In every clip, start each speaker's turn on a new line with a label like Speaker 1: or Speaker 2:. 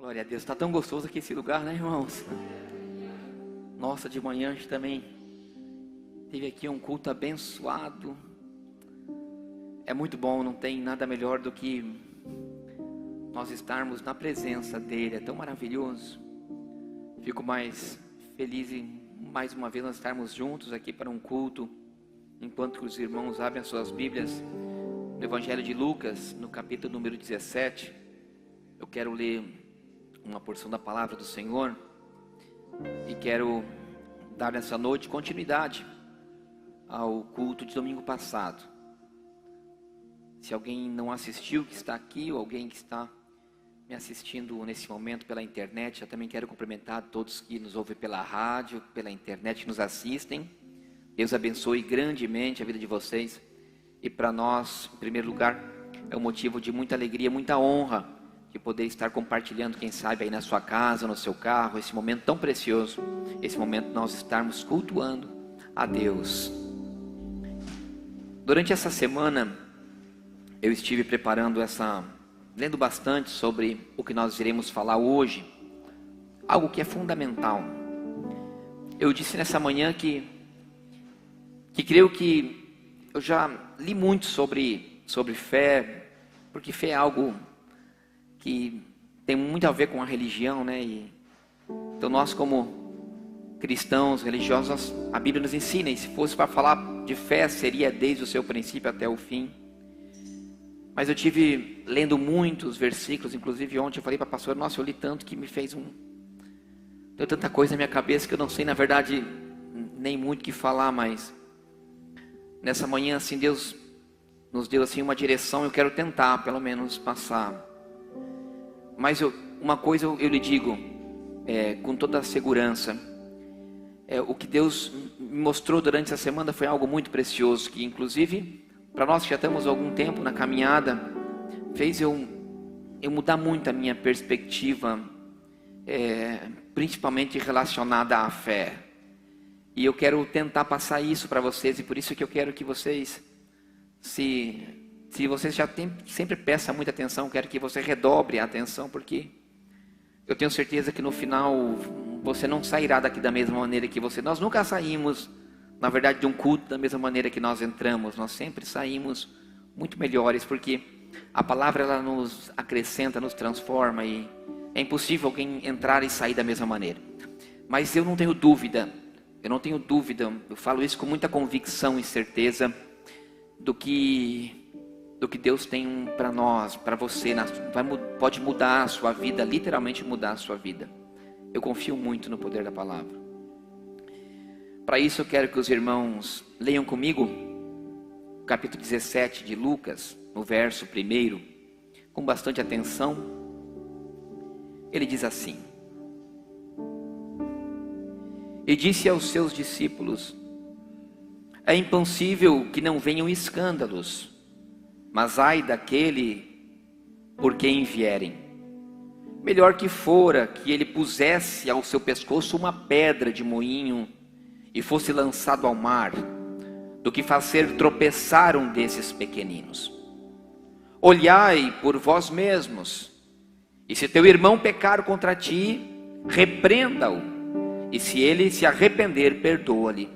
Speaker 1: Glória a Deus, está tão gostoso aqui esse lugar, né, irmãos? Nossa, de manhã a gente também teve aqui um culto abençoado. É muito bom, não tem nada melhor do que nós estarmos na presença dEle, é tão maravilhoso. Fico mais feliz em mais uma vez nós estarmos juntos aqui para um culto, enquanto que os irmãos abrem as suas Bíblias no Evangelho de Lucas, no capítulo número 17. Eu quero ler uma porção da palavra do Senhor e quero dar nessa noite continuidade ao culto de domingo passado. Se alguém não assistiu, que está aqui, ou alguém que está me assistindo nesse momento pela internet, eu também quero cumprimentar todos que nos ouvem pela rádio, pela internet, que nos assistem. Deus abençoe grandemente a vida de vocês. E para nós, em primeiro lugar, é um motivo de muita alegria, muita honra de poder estar compartilhando, quem sabe aí na sua casa, no seu carro, esse momento tão precioso, esse momento nós estarmos cultuando a Deus. Durante essa semana, eu estive preparando lendo bastante sobre o que nós iremos falar hoje, algo que é fundamental. Eu disse nessa manhã que creio que eu já li muito sobre fé, porque fé é algo que tem muito a ver com a religião, né? Então nós, como cristãos, religiosos, a Bíblia nos ensina, e se fosse para falar de fé, seria desde o seu princípio até o fim. Mas eu tive lendo muitos versículos, inclusive ontem eu falei para a pastora, nossa, eu li tanto que me fez deu tanta coisa na minha cabeça que eu não sei, na verdade, nem muito o que falar, mas nessa manhã, assim, Deus nos deu assim uma direção, eu quero tentar, pelo menos, passar. Mas uma coisa eu lhe digo, com toda a segurança, o que Deus me mostrou durante essa semana foi algo muito precioso, que inclusive, para nós que já estamos há algum tempo na caminhada, fez eu mudar muito a minha perspectiva, principalmente relacionada à fé. E eu quero tentar passar isso para vocês, e por isso que eu quero que vocês, se vocês já sempre prestam muita atenção, quero que você redobre a atenção, porque eu tenho certeza que no final você não sairá daqui da mesma maneira que você. Nós nunca saímos, na verdade, de um culto da mesma maneira que nós entramos. Nós sempre saímos muito melhores, porque a palavra ela nos acrescenta, nos transforma, e é impossível alguém entrar e sair da mesma maneira. Mas eu não tenho dúvida, eu falo isso com muita convicção e certeza do que Deus tem para nós, para você, pode mudar a sua vida, literalmente mudar a sua vida. Eu confio muito no poder da palavra. Para isso eu quero que os irmãos leiam comigo o capítulo 17 de Lucas, no verso 1, com bastante atenção. Ele diz assim: E disse aos seus discípulos: É impossível que não venham escândalos, mas ai daquele por quem vierem. Melhor que fora que ele pusesse ao seu pescoço uma pedra de moinho e fosse lançado ao mar, do que fazer tropeçar um desses pequeninos. Olhai por vós mesmos, e se teu irmão pecar contra ti, repreenda-o, e se ele se arrepender, perdoa-lhe.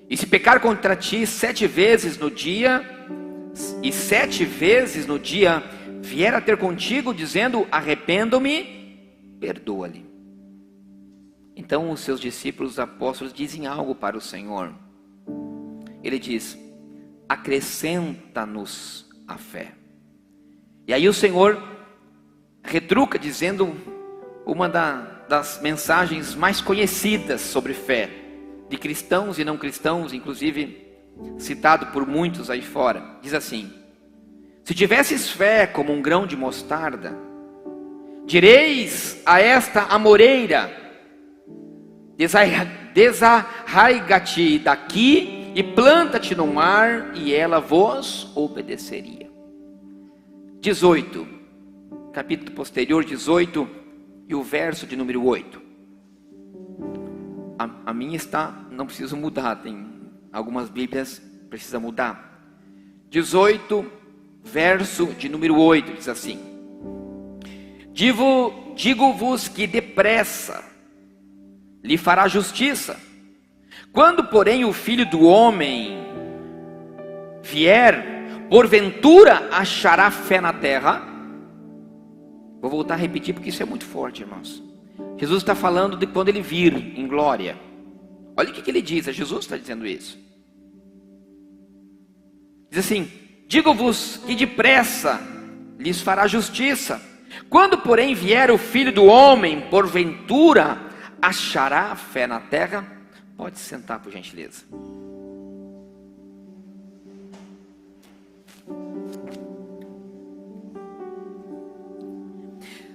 Speaker 1: E se pecar contra ti 7 vezes no dia, e 7 vezes no dia vier a ter contigo, dizendo, arrependo-me, perdoa-lhe. Então os seus discípulos, os apóstolos, dizem algo para o Senhor. Ele diz: acrescenta-nos a fé. E aí o Senhor retruca, dizendo uma das mensagens mais conhecidas sobre fé, de cristãos e não cristãos, inclusive citado por muitos aí fora. Diz assim: se tivesses fé como um grão de mostarda, direis a esta amoreira, desarraiga-te daqui e planta-te no mar, e ela vos obedeceria. 18, capítulo posterior, 18, e o verso de número 8. A minha está, não preciso mudar, tem algumas Bíblias, precisa mudar. 18, verso de número 8, diz assim: Digo-vos que depressa lhe fará justiça. Quando, porém, o Filho do Homem vier, porventura achará fé na terra? Vou voltar a repetir porque isso é muito forte, irmãos. Jesus está falando de quando ele vir em glória. Olha o que ele diz, Jesus está dizendo isso. Diz assim: digo-vos que depressa lhes fará justiça. Quando, porém, vier o Filho do Homem, porventura achará fé na terra? Pode sentar, por gentileza.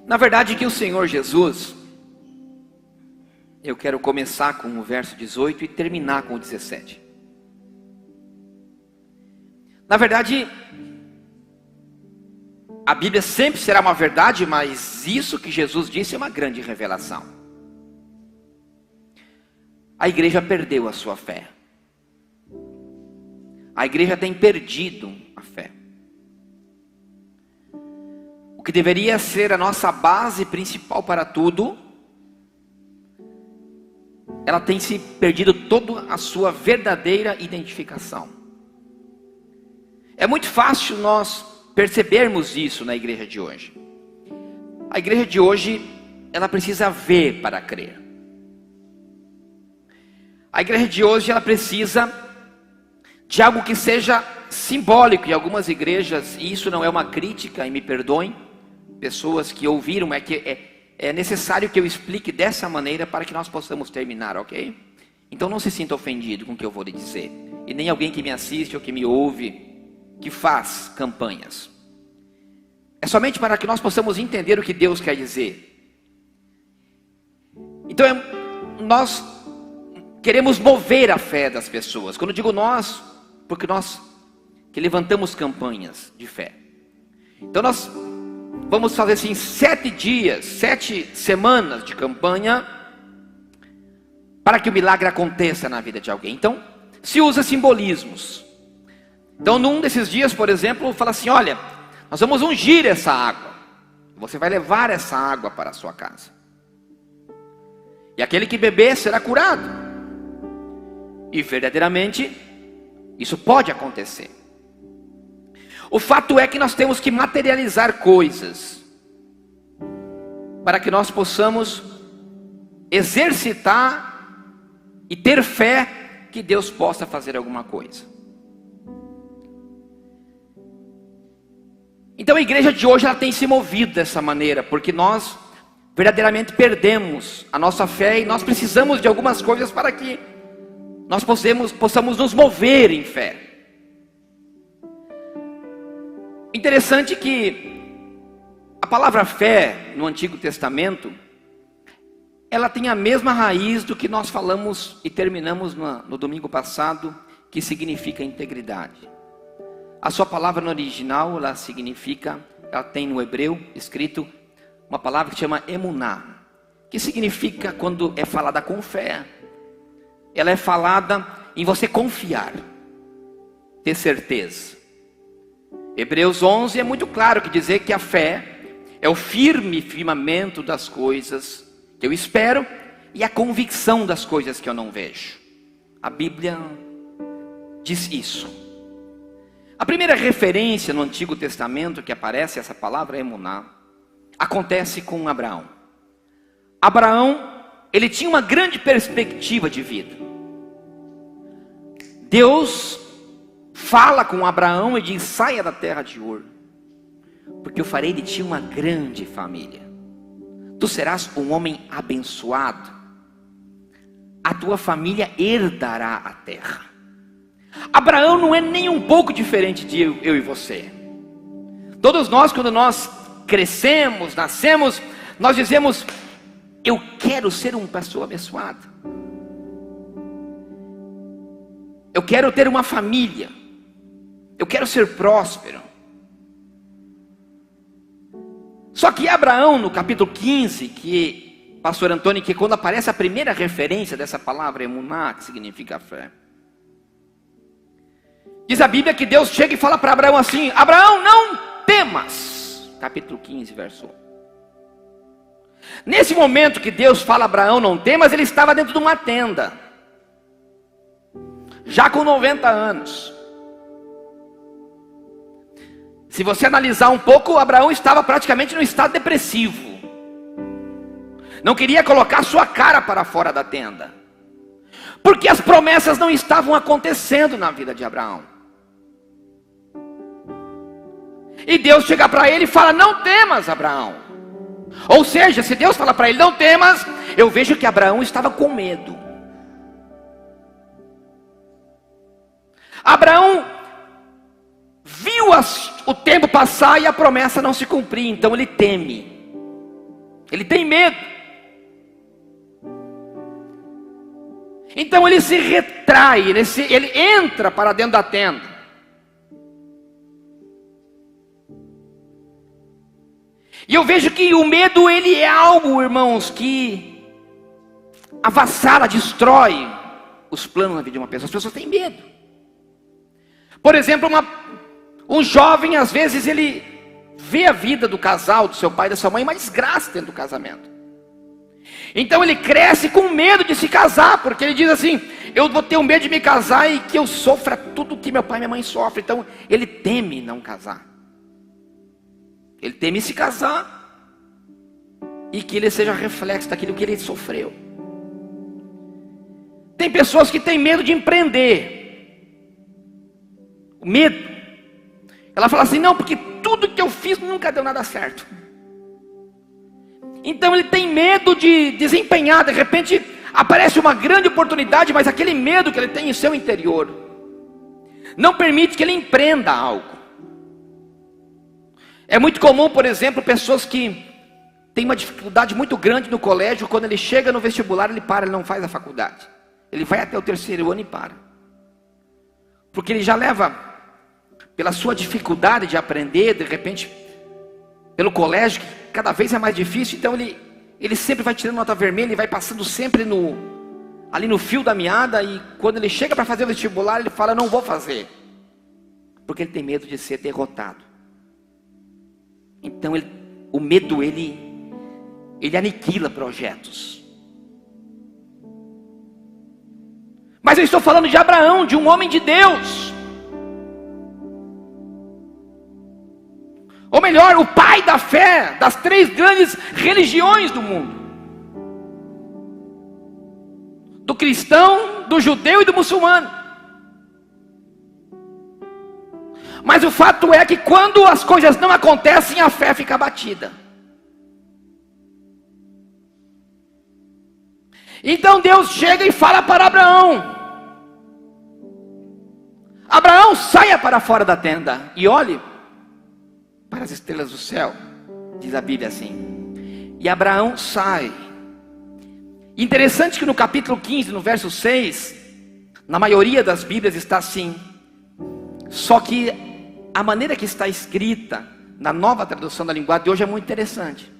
Speaker 1: Na verdade, que o Senhor Jesus, eu quero começar com o verso 18 e terminar com o 17. Na verdade, a Bíblia sempre será uma verdade, mas isso que Jesus disse é uma grande revelação. A igreja perdeu a sua fé. A igreja tem perdido a fé. O que deveria ser a nossa base principal para tudo, ela tem se perdido toda a sua verdadeira identificação. É muito fácil nós percebermos isso na igreja de hoje. A igreja de hoje, ela precisa ver para crer. A igreja de hoje, ela precisa de algo que seja simbólico. Em algumas igrejas, e isso não é uma crítica, e me perdoem, pessoas que ouviram, é necessário que eu explique dessa maneira para que nós possamos terminar, ok? Então não se sinta ofendido com o que eu vou lhe dizer. E nem alguém que me assiste ou que me ouve, que faz campanhas. É somente para que nós possamos entender o que Deus quer dizer. Então nós queremos mover a fé das pessoas. Quando eu digo nós, porque nós que levantamos campanhas de fé. Então nós vamos fazer assim 7 dias, 7 semanas de campanha para que o milagre aconteça na vida de alguém. Então se usa simbolismos. Então num desses dias, por exemplo, fala assim: olha, nós vamos ungir essa água. Você vai levar essa água para a sua casa. E aquele que beber será curado. E verdadeiramente, isso pode acontecer. O fato é que nós temos que materializar coisas para que nós possamos exercitar e ter fé que Deus possa fazer alguma coisa. Então a igreja de hoje, ela tem se movido dessa maneira, porque nós verdadeiramente perdemos a nossa fé e nós precisamos de algumas coisas para que nós possamos nos mover em fé. Interessante que a palavra fé no Antigo Testamento, ela tem a mesma raiz do que nós falamos e terminamos no domingo passado, que significa integridade. A sua palavra no original, ela tem no hebreu escrito uma palavra que chama emuná, que significa, quando é falada com fé, ela é falada em você confiar, ter certeza. Hebreus 11 é muito claro que dizer que a fé é o firme firmamento das coisas que eu espero e a convicção das coisas que eu não vejo. A Bíblia diz isso. A primeira referência no Antigo Testamento que aparece essa palavra emuná, acontece com Abraão. Abraão, ele tinha uma grande perspectiva de vida. Deus fala com Abraão e diz: saia da terra de Ur, porque eu farei de ti uma grande família. Tu serás um homem abençoado. A tua família herdará a terra. Abraão não é nem um pouco diferente de eu e você. Todos nós, quando nós crescemos, nascemos, nós dizemos: eu quero ser uma pessoa abençoada. Eu quero ter uma família. Eu quero ser próspero. Só que Abraão, no capítulo 15, que pastor Antônio, que quando aparece a primeira referência dessa palavra emuná, que significa fé, diz a Bíblia que Deus chega e fala para Abraão assim: Abraão, não temas. Capítulo 15, verso 1. Nesse momento que Deus fala a Abraão, não temas, ele estava dentro de uma tenda, já com 90 anos. Se você analisar um pouco, Abraão estava praticamente no estado depressivo. Não queria colocar sua cara para fora da tenda, porque as promessas não estavam acontecendo na vida de Abraão. E Deus chega para ele e fala: não temas, Abraão. Ou seja, se Deus fala para ele: não temas, eu vejo que Abraão estava com medo. Abraão viu o tempo passar e a promessa não se cumprir, então ele teme, ele tem medo. Então ele se retrai, ele entra para dentro da tenda. E eu vejo que o medo, ele é algo, irmãos, que avassala, destrói os planos na vida de uma pessoa. As pessoas têm medo. Por exemplo, um jovem, às vezes, ele vê a vida do casal, do seu pai e da sua mãe, uma desgraça dentro do casamento. Então ele cresce com medo de se casar, porque ele diz assim: eu vou ter um medo de me casar e que eu sofra tudo que meu pai e minha mãe sofrem. Então ele teme não casar. Ele teme se casar e que ele seja reflexo daquilo que ele sofreu. Tem pessoas que têm medo de empreender. O medo. Ela fala assim: não, porque tudo que eu fiz nunca deu nada certo. Então ele tem medo de desempenhar. De repente aparece uma grande oportunidade, mas aquele medo que ele tem em seu interior não permite que ele empreenda algo. É muito comum, por exemplo, pessoas que têm uma dificuldade muito grande no colégio. Quando ele chega no vestibular, ele para, ele não faz a faculdade. Ele vai até o 3º ano e para. Porque ele já leva, pela sua dificuldade de aprender, de repente, pelo colégio, que cada vez é mais difícil. Então ele sempre vai tirando nota vermelha, ele vai passando sempre ali no fio da meada. E quando ele chega para fazer o vestibular, ele fala: não vou fazer, porque ele tem medo de ser derrotado. Então o medo, ele aniquila projetos. Mas eu estou falando de Abraão, de um homem de Deus. Ou melhor, o pai da fé das 3 grandes religiões do mundo: do cristão, do judeu e do muçulmano. Mas o fato é que quando as coisas não acontecem, a fé fica abatida. Então Deus chega e fala para Abraão: Abraão, saia para fora da tenda e olhe para as estrelas do céu. Diz a Bíblia assim. E Abraão sai. Interessante que no capítulo 15, no verso 6, na maioria das Bíblias está assim. Só que a maneira que está escrita na nova tradução da linguagem de hoje é muito interessante.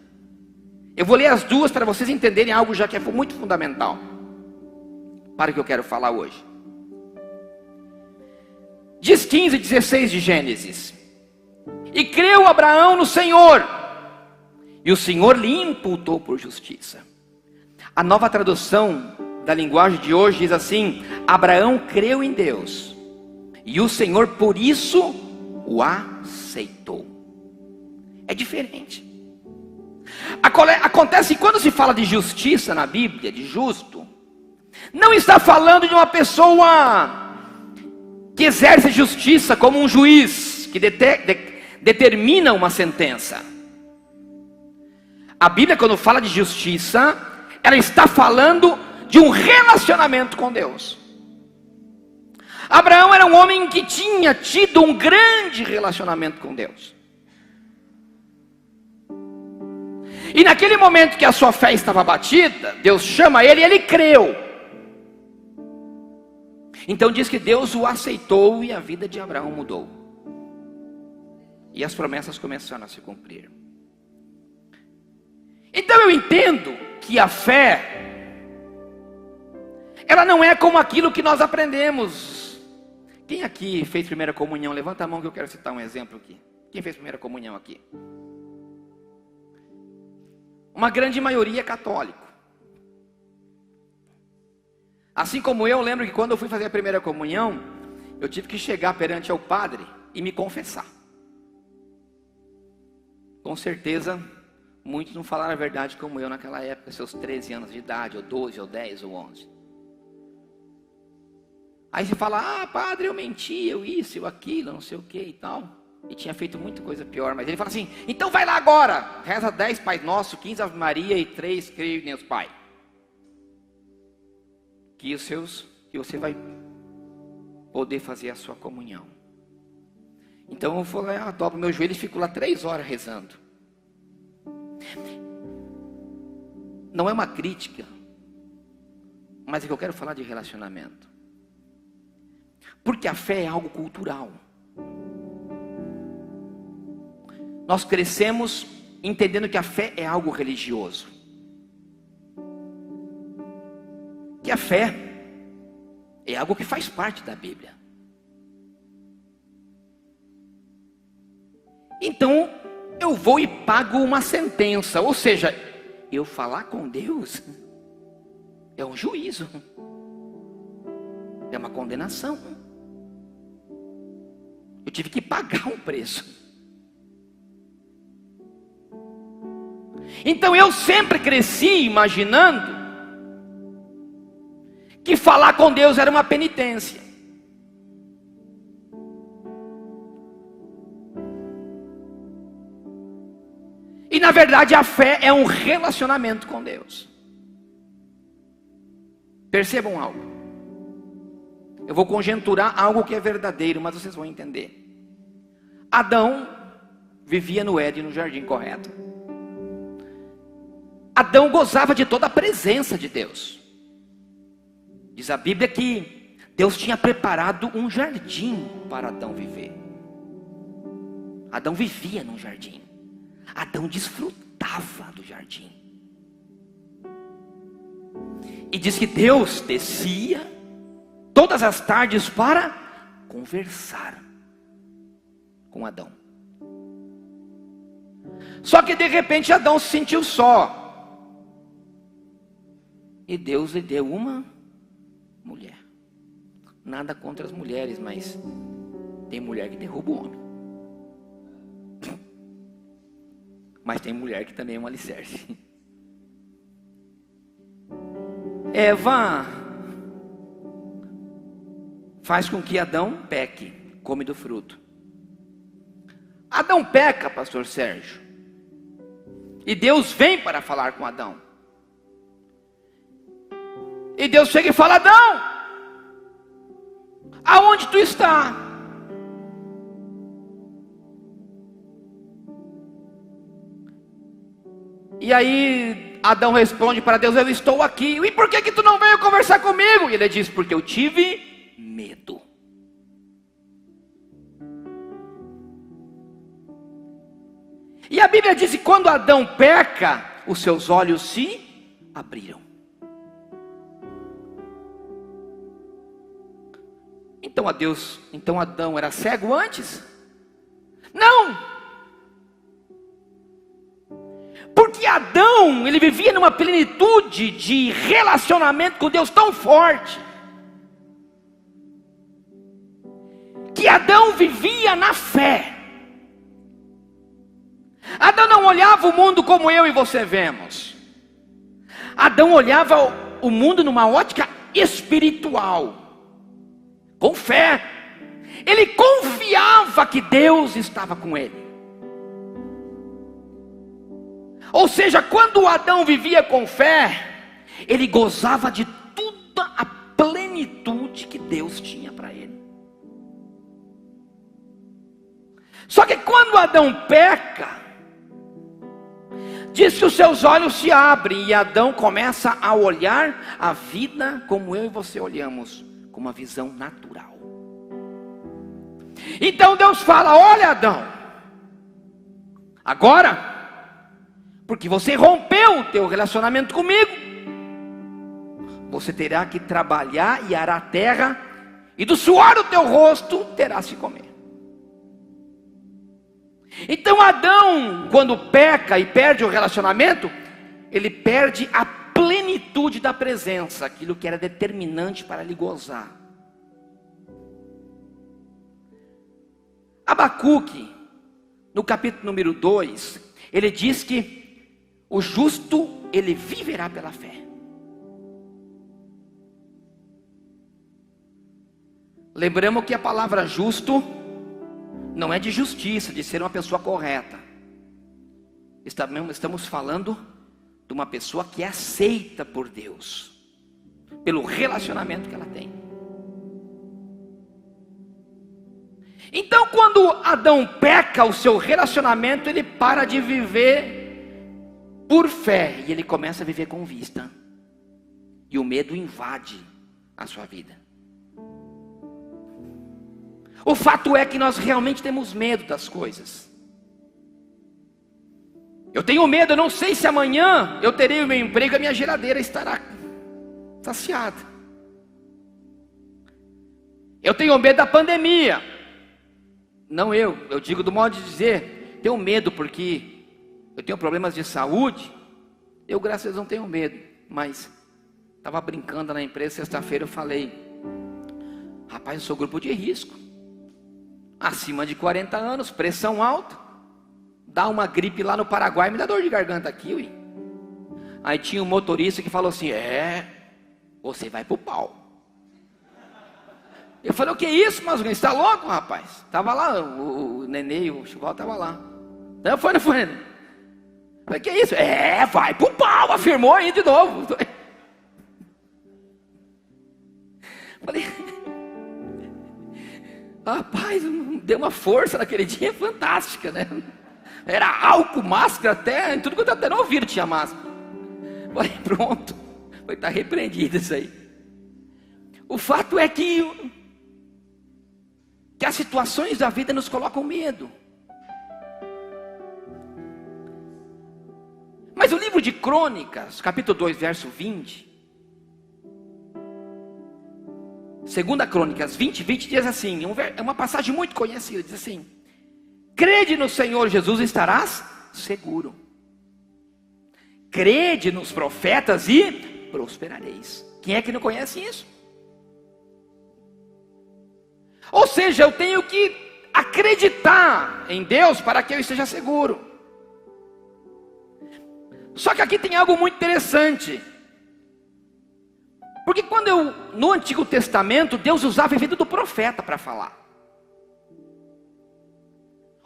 Speaker 1: Eu vou ler as duas para vocês entenderem algo já que é muito fundamental para o que eu quero falar hoje. Diz 15 e 16 de Gênesis: e creu Abraão no Senhor, e o Senhor lhe imputou por justiça. A nova tradução da linguagem de hoje diz assim: Abraão creu em Deus, e o Senhor por isso o aceitou. É diferente. Acontece que quando se fala de justiça na Bíblia, de justo, não está falando de uma pessoa que exerce justiça como um juiz que determina uma sentença. A Bíblia, quando fala de justiça, ela está falando de um relacionamento com Deus. Abraão era um homem que tinha tido um grande relacionamento com Deus. E naquele momento que a sua fé estava abatida, Deus chama ele e ele creu. Então diz que Deus o aceitou e a vida de Abraão mudou. E as promessas começaram a se cumprir. Então eu entendo que a fé, ela não é como aquilo que nós aprendemos. Quem aqui fez primeira comunhão? Levanta a mão que eu quero citar um exemplo aqui. Quem fez primeira comunhão aqui? uma grande maioria é católico. Assim como eu lembro que quando eu fui fazer a primeira comunhão, eu tive que chegar perante ao padre e me confessar. Com certeza, muitos não falaram a verdade como eu naquela época, seus 13 anos de idade, ou 12, ou 10, ou 11. Aí você fala, ah, padre, eu menti, eu isso, eu aquilo, não sei o que e tal. E tinha feito muita coisa pior, mas ele fala assim, então vai lá agora, reza 10 Pai Nosso, 15 Ave Maria e 3 Creio em Deus Pai. Que você vai poder fazer a sua comunhão. Então eu vou lá, dobro meu joelho e fico lá 3 horas rezando. Não é uma crítica, mas é que eu quero falar de relacionamento. Porque a fé é algo cultural. Nós crescemos entendendo que a fé é algo religioso. Que a fé é algo que faz parte da Bíblia. Então, eu vou e pago uma sentença. Ou seja, eu falar com Deus é um juízo. É uma condenação. Eu tive que pagar um preço. Então eu sempre cresci imaginando que falar com Deus era uma penitência. E na verdade a fé é um relacionamento com Deus. Percebam algo. Eu vou conjecturar algo que é verdadeiro, mas vocês vão entender. Adão vivia no Éden, no jardim, correto? Adão gozava de toda a presença de Deus. Diz a Bíblia que Deus tinha preparado um jardim para Adão viver. Adão vivia num jardim. Adão desfrutava do jardim. E diz que Deus descia todas as tardes para conversar com Adão. Só que de repente Adão se sentiu só. E Deus lhe deu uma mulher. Nada contra as mulheres, mas tem mulher que derruba o homem. Mas tem mulher que também é um alicerce. Eva faz com que Adão peque, come do fruto. Adão peca, pastor Sérgio. E Deus vem para falar com Adão. E Deus chega e fala, Adão, aonde tu está? E aí Adão responde para Deus, eu estou aqui. E por que tu não veio conversar comigo? E ele diz, porque eu tive medo. E a Bíblia diz que quando Adão peca, os seus olhos se abriram. Então Adão era cego antes? Não! Porque Adão, ele vivia numa plenitude de relacionamento com Deus tão forte, que Adão vivia na fé. Adão não olhava o mundo como eu e você vemos. Adão olhava o mundo numa ótica espiritual, com fé. Ele confiava que Deus estava com ele. Ou seja, quando Adão vivia com fé, ele gozava de toda a plenitude que Deus tinha para ele. Só que quando Adão peca, diz que os seus olhos se abrem e Adão começa a olhar a vida como eu e você olhamos, com uma visão natural. Então Deus fala, olha Adão, agora, porque você rompeu o teu relacionamento comigo, você terá que trabalhar e arar a terra, e do suor do teu rosto terás que comer. Então Adão, quando peca e perde o relacionamento, ele perde a plenitude da presença, aquilo que era determinante para lhe gozar. Abacuque, no capítulo número 2, ele diz que o justo, ele viverá pela fé. Lembramos que a palavra justo não é de justiça, de ser uma pessoa correta. Estamos falando de uma pessoa que é aceita por Deus, pelo relacionamento que ela tem. Então, quando Adão peca, o seu relacionamento, ele para de viver por fé, e ele começa a viver com vista, e o medo invade a sua vida. O fato é que nós realmente temos medo das coisas. Eu tenho medo, eu não sei se amanhã eu terei o meu emprego, a minha geladeira estará saciada. Eu tenho medo da pandemia. Não eu digo do modo de dizer, tenho medo porque eu tenho problemas de saúde. Eu, graças a Deus, não tenho medo, mas estava brincando na empresa, sexta-feira eu falei, rapaz, eu sou grupo de risco. Acima de 40 anos, pressão alta, dá uma gripe lá no Paraguai, me dá dor de garganta aqui, ué. Aí tinha um motorista que falou assim, você vai pro pau. Eu falei, o que é isso, mas você está louco, rapaz? Tava lá, o Nenê, o Chival tava lá. Não foi, não foi? Eu falei, que é isso? Vai pro pau, afirmou aí de novo. Falei, rapaz, deu uma força naquele dia fantástica, né? Era álcool, máscara, até, tudo quanto até no ouvido tinha máscara. Falei, pronto, vai estar repreendido isso aí. O fato é que as situações da vida nos colocam medo. Mas o livro de Crônicas, capítulo 2, verso 20, 2 Crônicas 20 diz assim, é uma passagem muito conhecida, diz assim, crede no Senhor Jesus e estarás seguro. Crede nos profetas e prosperareis. Quem é que não conhece isso? Ou seja, eu tenho que acreditar em Deus para que eu esteja seguro. Só que aqui tem algo muito interessante. Porque no Antigo Testamento, Deus usava a vida do profeta para falar.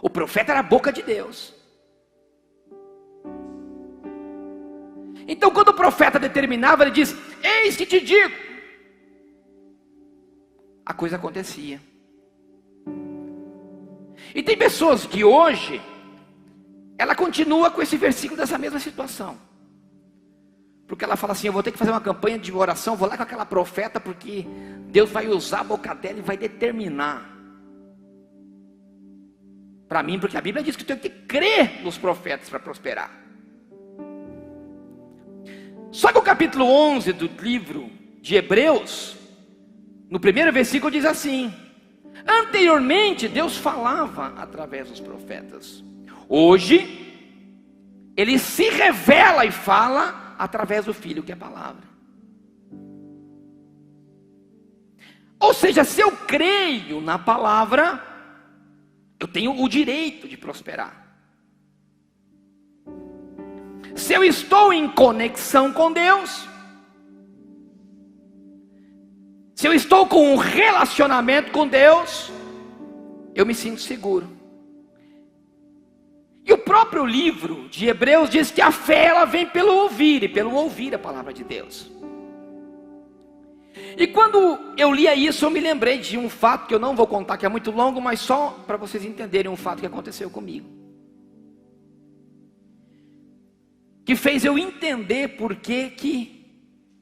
Speaker 1: O profeta era a boca de Deus. Então quando o profeta determinava, ele diz, eis que te digo, a coisa acontecia. E tem pessoas que hoje, ela continua com esse versículo dessa mesma situação. Porque ela fala assim, eu vou ter que fazer uma campanha de oração, vou lá com aquela profeta, porque Deus vai usar a boca dela e vai determinar. Para mim, porque a Bíblia diz que eu tenho que crer nos profetas para prosperar. Só que o capítulo 11 do livro de Hebreus, no primeiro versículo diz assim, anteriormente Deus falava através dos profetas. Hoje, Ele se revela e fala através do Filho, que é a palavra. Ou seja, se eu creio na palavra, eu tenho o direito de prosperar. Se eu estou em conexão com Deus, se eu estou com um relacionamento com Deus, eu me sinto seguro. E o próprio livro de Hebreus diz que a fé ela vem pelo ouvir, e pelo ouvir a palavra de Deus. E quando eu lia isso, eu me lembrei de um fato que eu não vou contar, que é muito longo, mas só para vocês entenderem um fato que aconteceu comigo, que fez eu entender por que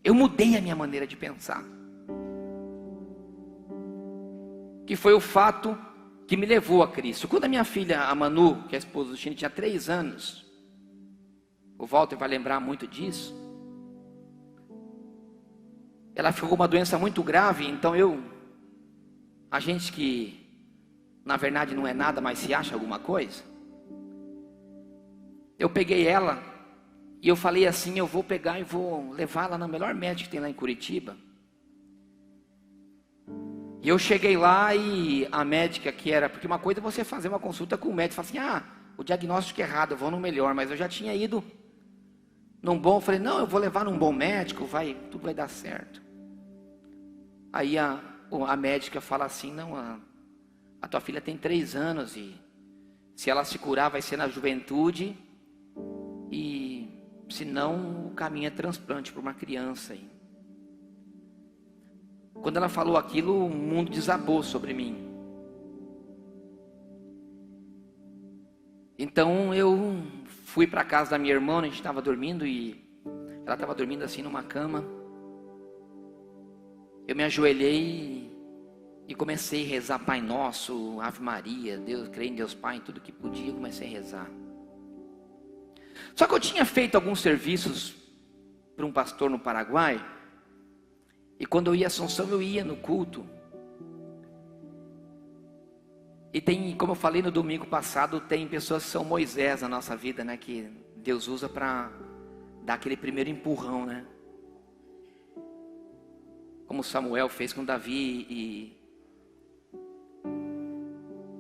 Speaker 1: eu mudei a minha maneira de pensar. Que foi o fato que me levou a Cristo. Quando a minha filha, a Manu, que é a esposa do Chine, tinha 3 anos, o Walter vai lembrar muito disso, ela ficou com uma doença muito grave, então a gente que, na verdade não é nada, mas se acha alguma coisa, eu peguei ela, E eu falei assim, eu vou pegar e vou levar ela na melhor médica que tem lá em Curitiba. E eu cheguei lá e a médica que era... Porque uma coisa é você fazer uma consulta com o médico e falar assim, o diagnóstico é errado, eu vou no melhor. Mas eu já tinha ido num bom, eu falei, não, eu vou levar num bom médico, tudo vai dar certo. Aí a médica fala assim, não, a tua filha tem 3 anos e se ela se curar vai ser na juventude e se não o caminho é transplante para uma criança. Quando ela falou aquilo, o mundo desabou sobre mim. Então eu fui para a casa da minha irmã, a gente estava dormindo e ela estava dormindo assim numa cama. Eu me ajoelhei e comecei a rezar Pai Nosso, Ave Maria, Deus, creio em Deus Pai, em tudo que podia, comecei a rezar. Só que eu tinha feito alguns serviços para um pastor no Paraguai. E quando eu ia a Assunção, eu ia no culto. E tem, como eu falei no domingo passado, tem pessoas que são Moisés na nossa vida, né? Que Deus usa para dar aquele primeiro empurrão, né? Como Samuel fez com Davi.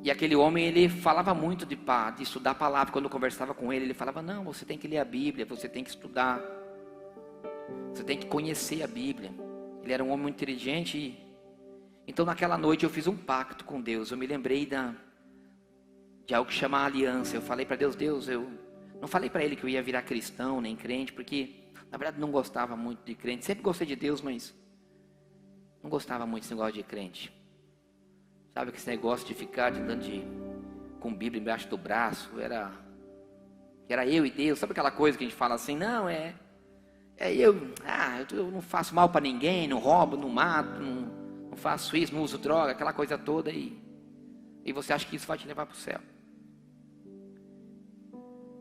Speaker 1: E aquele homem, ele falava muito de estudar a palavra. Quando eu conversava com ele, ele falava, não, você tem que ler a Bíblia, você tem que estudar. Você tem que conhecer a Bíblia. Ele era um homem muito inteligente. Então naquela noite eu fiz um pacto com Deus. Eu me lembrei de algo que chama aliança. Eu falei para Deus, eu não falei para ele que eu ia virar cristão, nem crente, porque na verdade não gostava muito de crente. Sempre gostei de Deus, mas não gostava muito desse negócio de crente. Sabe que esse negócio de ficar com Bíblia embaixo do braço, era eu e Deus. Sabe aquela coisa que a gente fala assim, não, eu não faço mal para ninguém, não roubo, não mato, não faço isso, não uso droga, aquela coisa toda e você acha que isso vai te levar para o céu.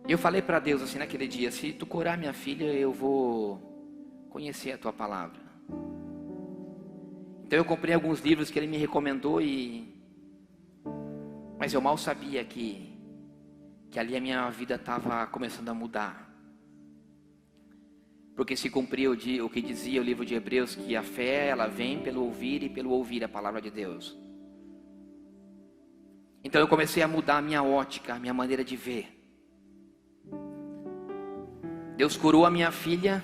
Speaker 1: E eu falei para Deus assim naquele dia, se tu curar minha filha, eu vou conhecer a tua palavra. Então eu comprei alguns livros que ele me recomendou mas eu mal sabia que ali a minha vida estava começando a mudar. Porque se cumpria o que dizia o livro de Hebreus, que a fé ela vem pelo ouvir e pelo ouvir a palavra de Deus. Então eu comecei a mudar a minha ótica, a minha maneira de ver. Deus curou a minha filha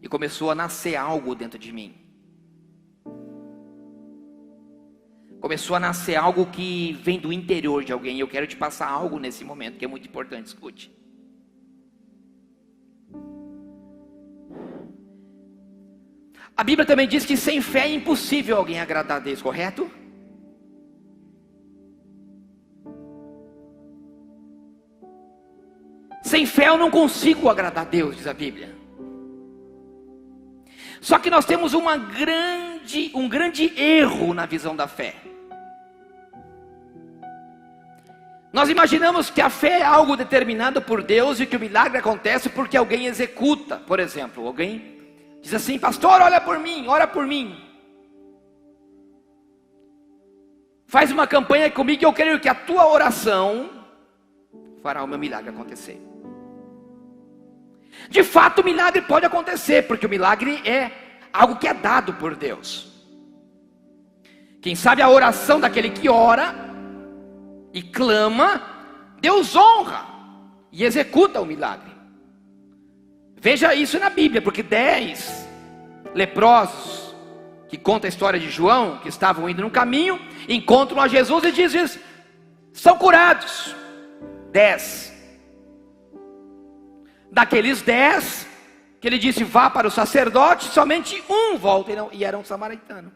Speaker 1: e começou a nascer algo dentro de mim. Começou a nascer algo que vem do interior de alguém. Eu quero te passar algo nesse momento que é muito importante, escute. A Bíblia também diz que sem fé é impossível alguém agradar a Deus, correto? Sem fé eu não consigo agradar a Deus, diz a Bíblia. Só que nós temos um grande erro na visão da fé. Nós imaginamos que a fé é algo determinado por Deus e que o milagre acontece porque alguém executa. Por exemplo, alguém diz assim, pastor, olha por mim, ora por mim. Faz uma campanha comigo e eu creio que a tua oração fará o meu milagre acontecer. De fato o milagre pode acontecer, porque o milagre é algo que é dado por Deus. Quem sabe a oração daquele que ora e clama, Deus honra e executa o milagre. Veja isso na Bíblia, porque 10 leprosos, que conta a história de João, que estavam indo no caminho, encontram a Jesus e dizem, são curados. 10. Daqueles 10, que ele disse, vá para o sacerdote, somente um volta, e era um samaritano.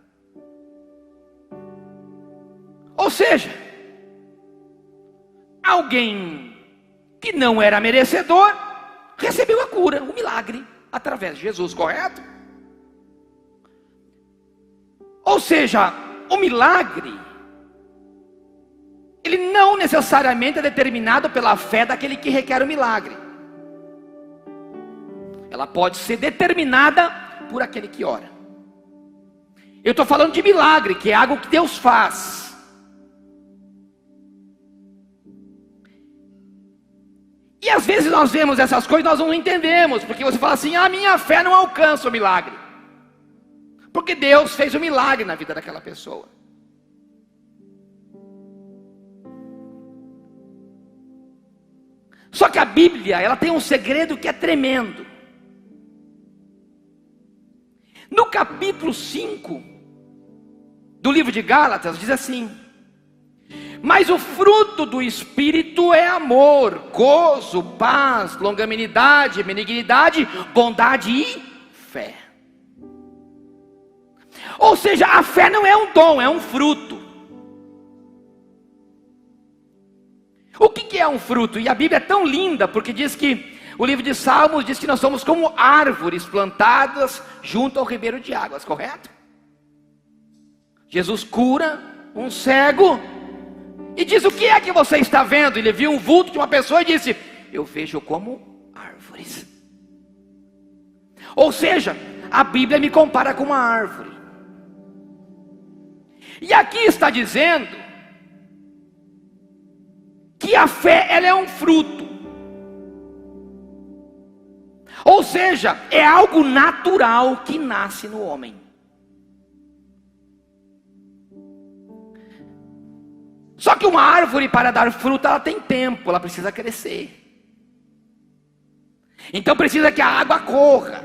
Speaker 1: Ou seja, alguém que não era merecedor, recebeu a cura, o milagre, através de Jesus, correto? Ou seja, o milagre, ele não necessariamente é determinado pela fé daquele que requer o milagre. Ela pode ser determinada por aquele que ora. Eu estou falando de milagre, que é algo que Deus faz. E às vezes nós vemos essas coisas, nós não entendemos, porque você fala assim: a minha fé não alcança o milagre, porque Deus fez o milagre na vida daquela pessoa. Só que a Bíblia, ela tem um segredo que é tremendo. No capítulo 5 do livro de Gálatas, diz assim: mas o fruto do Espírito é amor, gozo, paz, longanimidade, benignidade, bondade e fé. Ou seja, a fé não é um dom, é um fruto. O que é um fruto? E a Bíblia é tão linda, porque diz que, o livro de Salmos diz que nós somos como árvores plantadas junto ao ribeiro de águas, correto? Jesus cura um cego e diz: o que é que você está vendo? Ele viu um vulto de uma pessoa e disse: eu vejo como árvores. Ou seja, a Bíblia me compara com uma árvore. E aqui está dizendo que a fé, ela é um fruto. Ou seja, é algo natural que nasce no homem. Só que uma árvore, para dar fruto, ela tem tempo, ela precisa crescer. Então precisa que a água corra.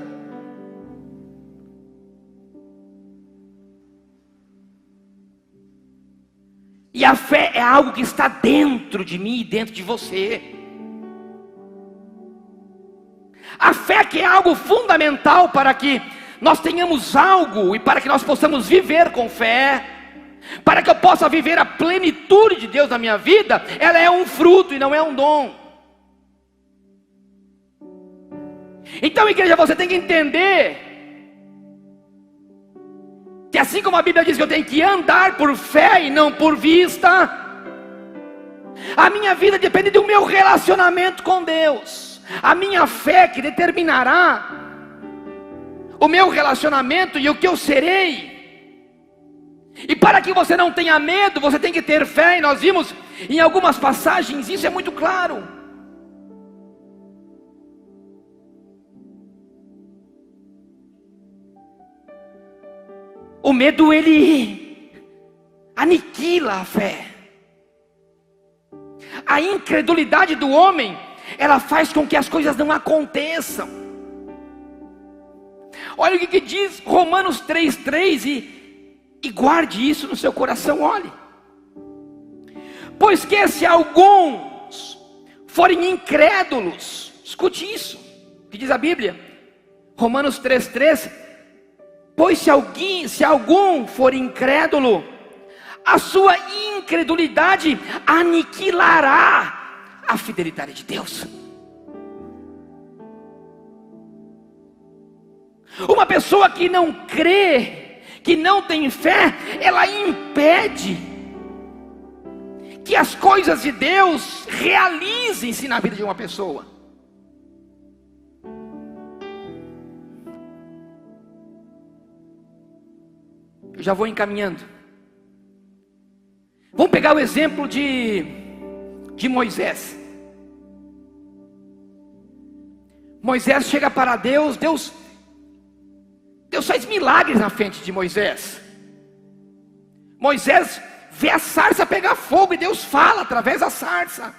Speaker 1: E a fé é algo que está dentro de mim e dentro de você. A fé que é algo fundamental para que nós tenhamos algo e para que nós possamos viver com fé, para que eu possa viver a plenitude de Deus na minha vida. Ela é um fruto e não é um dom. Então, igreja, você tem que entender que assim como a Bíblia diz que eu tenho que andar por fé e não por vista, a minha vida depende do meu relacionamento com Deus. A minha fé que determinará o meu relacionamento e o que eu serei. E para que você não tenha medo, você tem que ter fé. E nós vimos em algumas passagens, isso é muito claro. O medo, ele aniquila a fé. A incredulidade do homem, ela faz com que as coisas não aconteçam. Olha o que diz Romanos 3,3 e guarde isso no seu coração, olhe. Pois que se alguns forem incrédulos, escute isso, que diz a Bíblia, Romanos 3,3, pois se algum for incrédulo, a sua incredulidade aniquilará a fidelidade de Deus. Uma pessoa que não crê, que não tem fé, ela impede que as coisas de Deus realizem-se na vida de uma pessoa. Eu já vou encaminhando. Vamos pegar o exemplo de Moisés. Moisés chega para Deus, Deus faz milagres na frente de Moisés. Moisés vê a sarça pegar fogo e Deus fala através da sarça.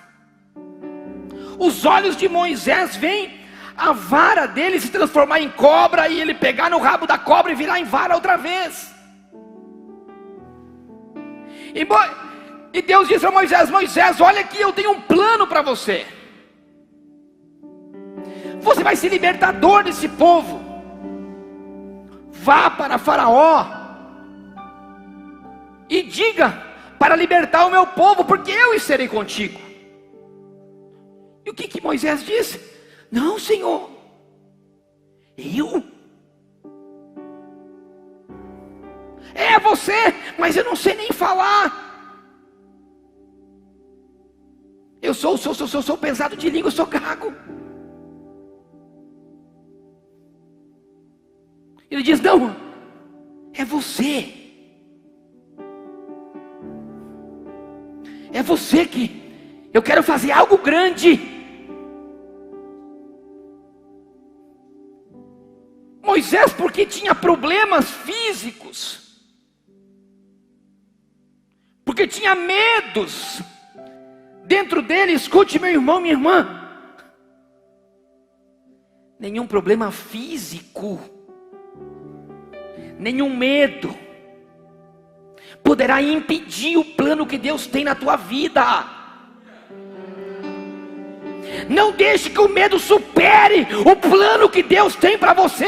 Speaker 1: Os olhos de Moisés veem a vara dele se transformar em cobra e ele pegar no rabo da cobra e virar em vara outra vez. E Deus diz para Moisés: Moisés, olha aqui, eu tenho um plano para você. Você vai ser libertador desse povo. Vá para Faraó e diga para libertar o meu povo, porque eu estarei contigo. E o que Moisés disse? Não, Senhor, eu? É você, mas eu não sei nem falar. Eu sou pesado de língua, eu sou gago. Ele diz: não, é você. É você que eu quero fazer algo grande. Moisés, porque tinha problemas físicos, porque tinha medos dentro dele. Escute, meu irmão, minha irmã, nenhum problema físico, nenhum medo poderá impedir o plano que Deus tem na tua vida. Não deixe que o medo supere o plano que Deus tem para você.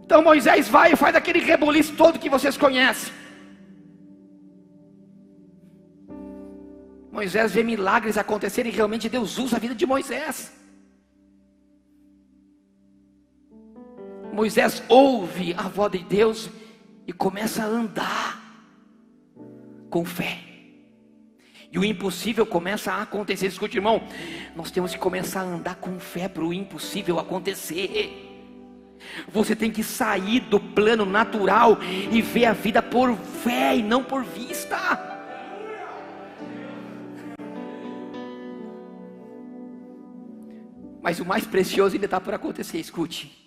Speaker 1: Então Moisés vai e faz aquele rebuliço todo que vocês conhecem. Moisés vê milagres acontecerem e realmente Deus usa a vida de Moisés. Moisés ouve a voz de Deus e começa a andar com fé. E o impossível começa a acontecer. Escute, irmão, nós temos que começar a andar com fé para o impossível acontecer. Você tem que sair do plano natural e ver a vida por fé e não por vista. Mas o mais precioso ainda está por acontecer. Escute.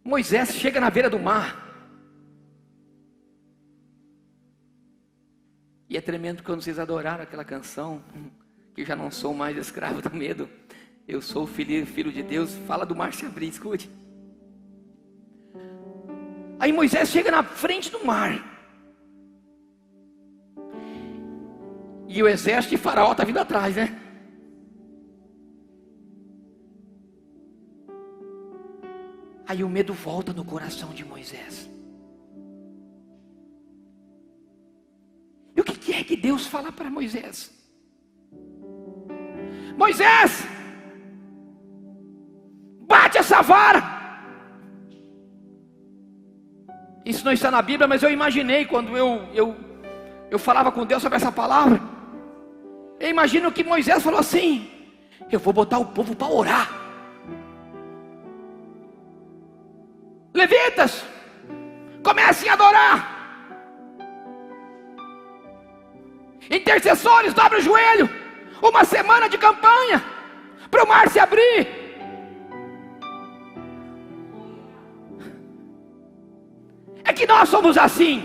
Speaker 1: Moisés chega na beira do mar. E é tremendo quando vocês adoraram aquela canção, que eu já não sou mais escravo do medo, eu sou filho de Deus. Fala do mar se abrir, escute. Aí Moisés chega na frente do mar. E o exército de Faraó está vindo atrás, né? Aí o medo volta no coração de Moisés. E o que é que Deus fala para Moisés? Moisés, bate essa vara. Isso não está na Bíblia, mas eu imaginei quando eu falava com Deus sobre essa palavra. Eu imagino que Moisés falou assim: eu vou botar o povo para orar. Levitas, comecem a adorar. Intercessores, dobre o joelho. Uma semana de campanha para o mar se abrir. É que nós somos assim.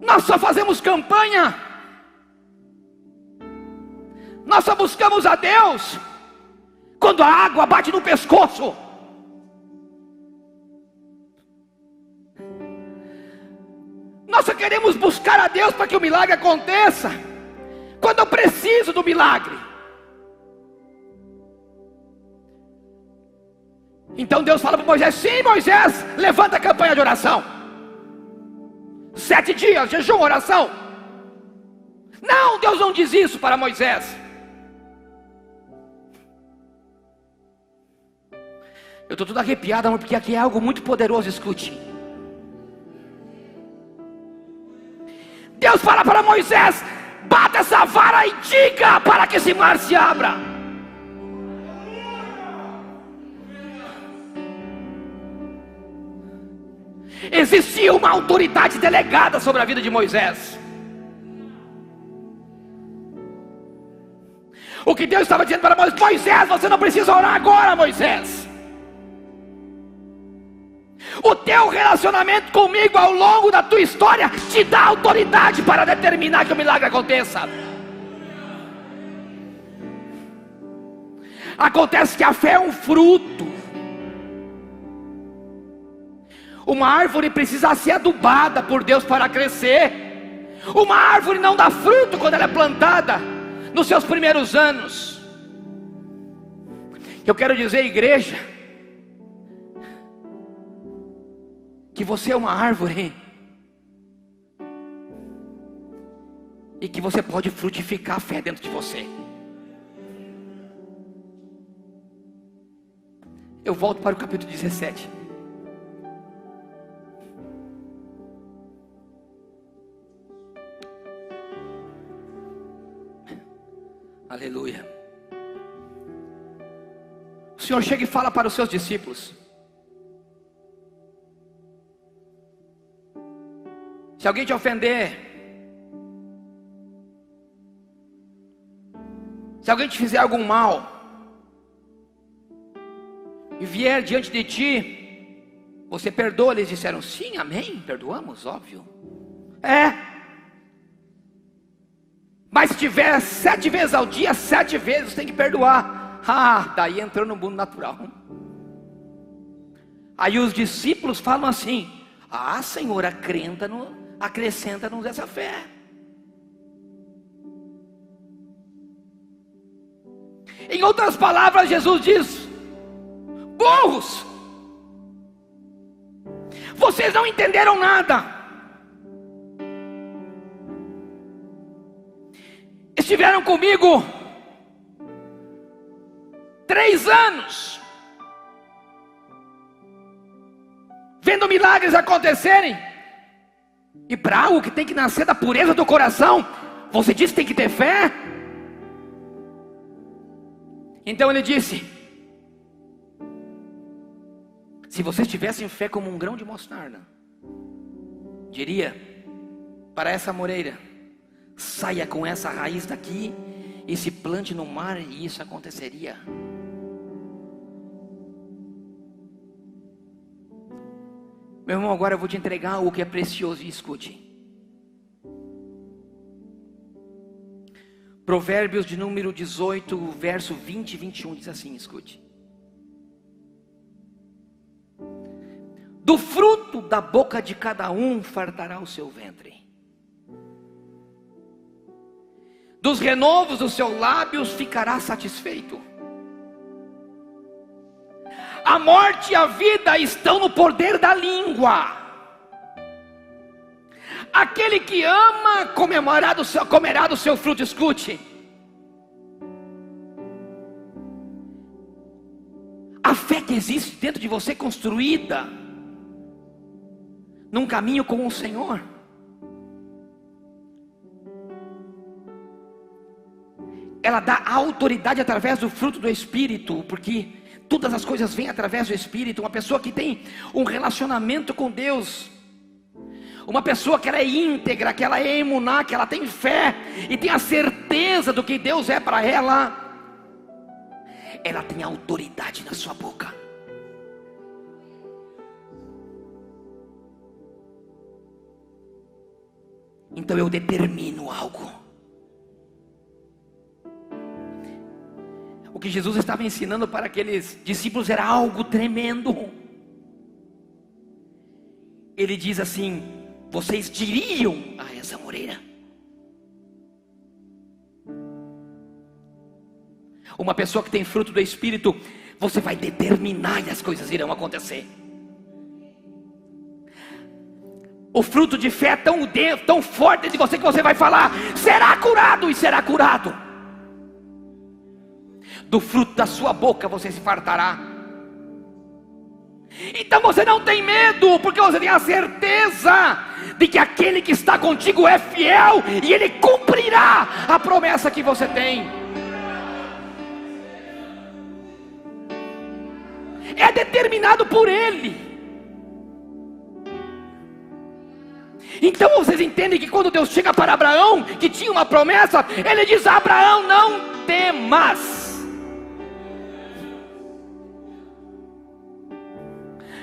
Speaker 1: Nós só fazemos campanha, nós só buscamos a Deus quando a água bate no pescoço. Nós só queremos buscar a Deus para que o milagre aconteça quando eu preciso do milagre. Então Deus fala para Moisés: sim, Moisés, levanta a campanha de oração. 7 dias, jejum, oração. Não, Deus não diz isso para Moisés. Eu estou tudo arrepiado, porque aqui é algo muito poderoso. Escute. Deus fala para Moisés: bata essa vara e diga para que esse mar se abra. Existia uma autoridade delegada sobre a vida de Moisés. O que Deus estava dizendo para Moisés: Moisés, você não precisa orar agora, Moisés. O teu relacionamento comigo ao longo da tua história te dá autoridade para determinar que o milagre aconteça. Acontece que a fé é um fruto. Uma árvore precisa ser adubada por Deus para crescer. Uma árvore não dá fruto quando ela é plantada nos seus primeiros anos. Eu quero dizer, igreja, que você é uma árvore e que você pode frutificar a fé dentro de você. Eu volto para o capítulo 17. Aleluia. O Senhor chega e fala para os seus discípulos: Se alguém te ofender, se alguém te fizer algum mal, e vier diante de ti, você perdoa? Eles disseram, sim, amém, perdoamos, óbvio. Mas se tiver 7 vezes ao dia, 7 vezes tem que perdoar. Daí entrou no mundo natural. Aí os discípulos falam assim, Senhor, acrescenta-nos essa fé. Em outras palavras, Jesus diz, burros, vocês não entenderam nada. Estiveram comigo 3 anos, vendo milagres acontecerem, e para algo que tem que nascer da pureza do coração, você diz que tem que ter fé? Então ele disse, se vocês tivessem fé como um grão de mostarda, diria para essa moreira, saia com essa raiz daqui e se plante no mar, e isso aconteceria. Meu irmão, agora eu vou te entregar algo que é precioso, e escute. Provérbios de número 18, verso 20 e 21 diz assim, escute. Do fruto da boca de cada um fartará o seu ventre, dos renovos dos seus lábios ficará satisfeito. A morte e a vida estão no poder da língua. Aquele que ama comerá do seu fruto. Escute. A fé que existe dentro de você, construída num caminho com o Senhor, ela dá autoridade através do fruto do Espírito, porque todas as coisas vêm através do Espírito. Uma pessoa que tem um relacionamento com Deus, uma pessoa que ela é íntegra, que ela é emuná, que ela tem fé e tem a certeza do que Deus é para ela, ela tem autoridade na sua boca. Então eu determino algo. O que Jesus estava ensinando para aqueles discípulos era algo tremendo. Ele diz assim, vocês diriam a essa moreira. Uma pessoa que tem fruto do Espírito, você vai determinar e as coisas irão acontecer. O fruto de fé é tão forte de você que você vai falar, será curado, e será curado. Do fruto da sua boca você se fartará. Então você não tem medo, porque você tem a certeza de que aquele que está contigo é fiel, e ele cumprirá a promessa que você tem. É determinado por ele. Então vocês entendem que quando Deus chega para Abraão, que tinha uma promessa, ele diz a Abraão, não temas.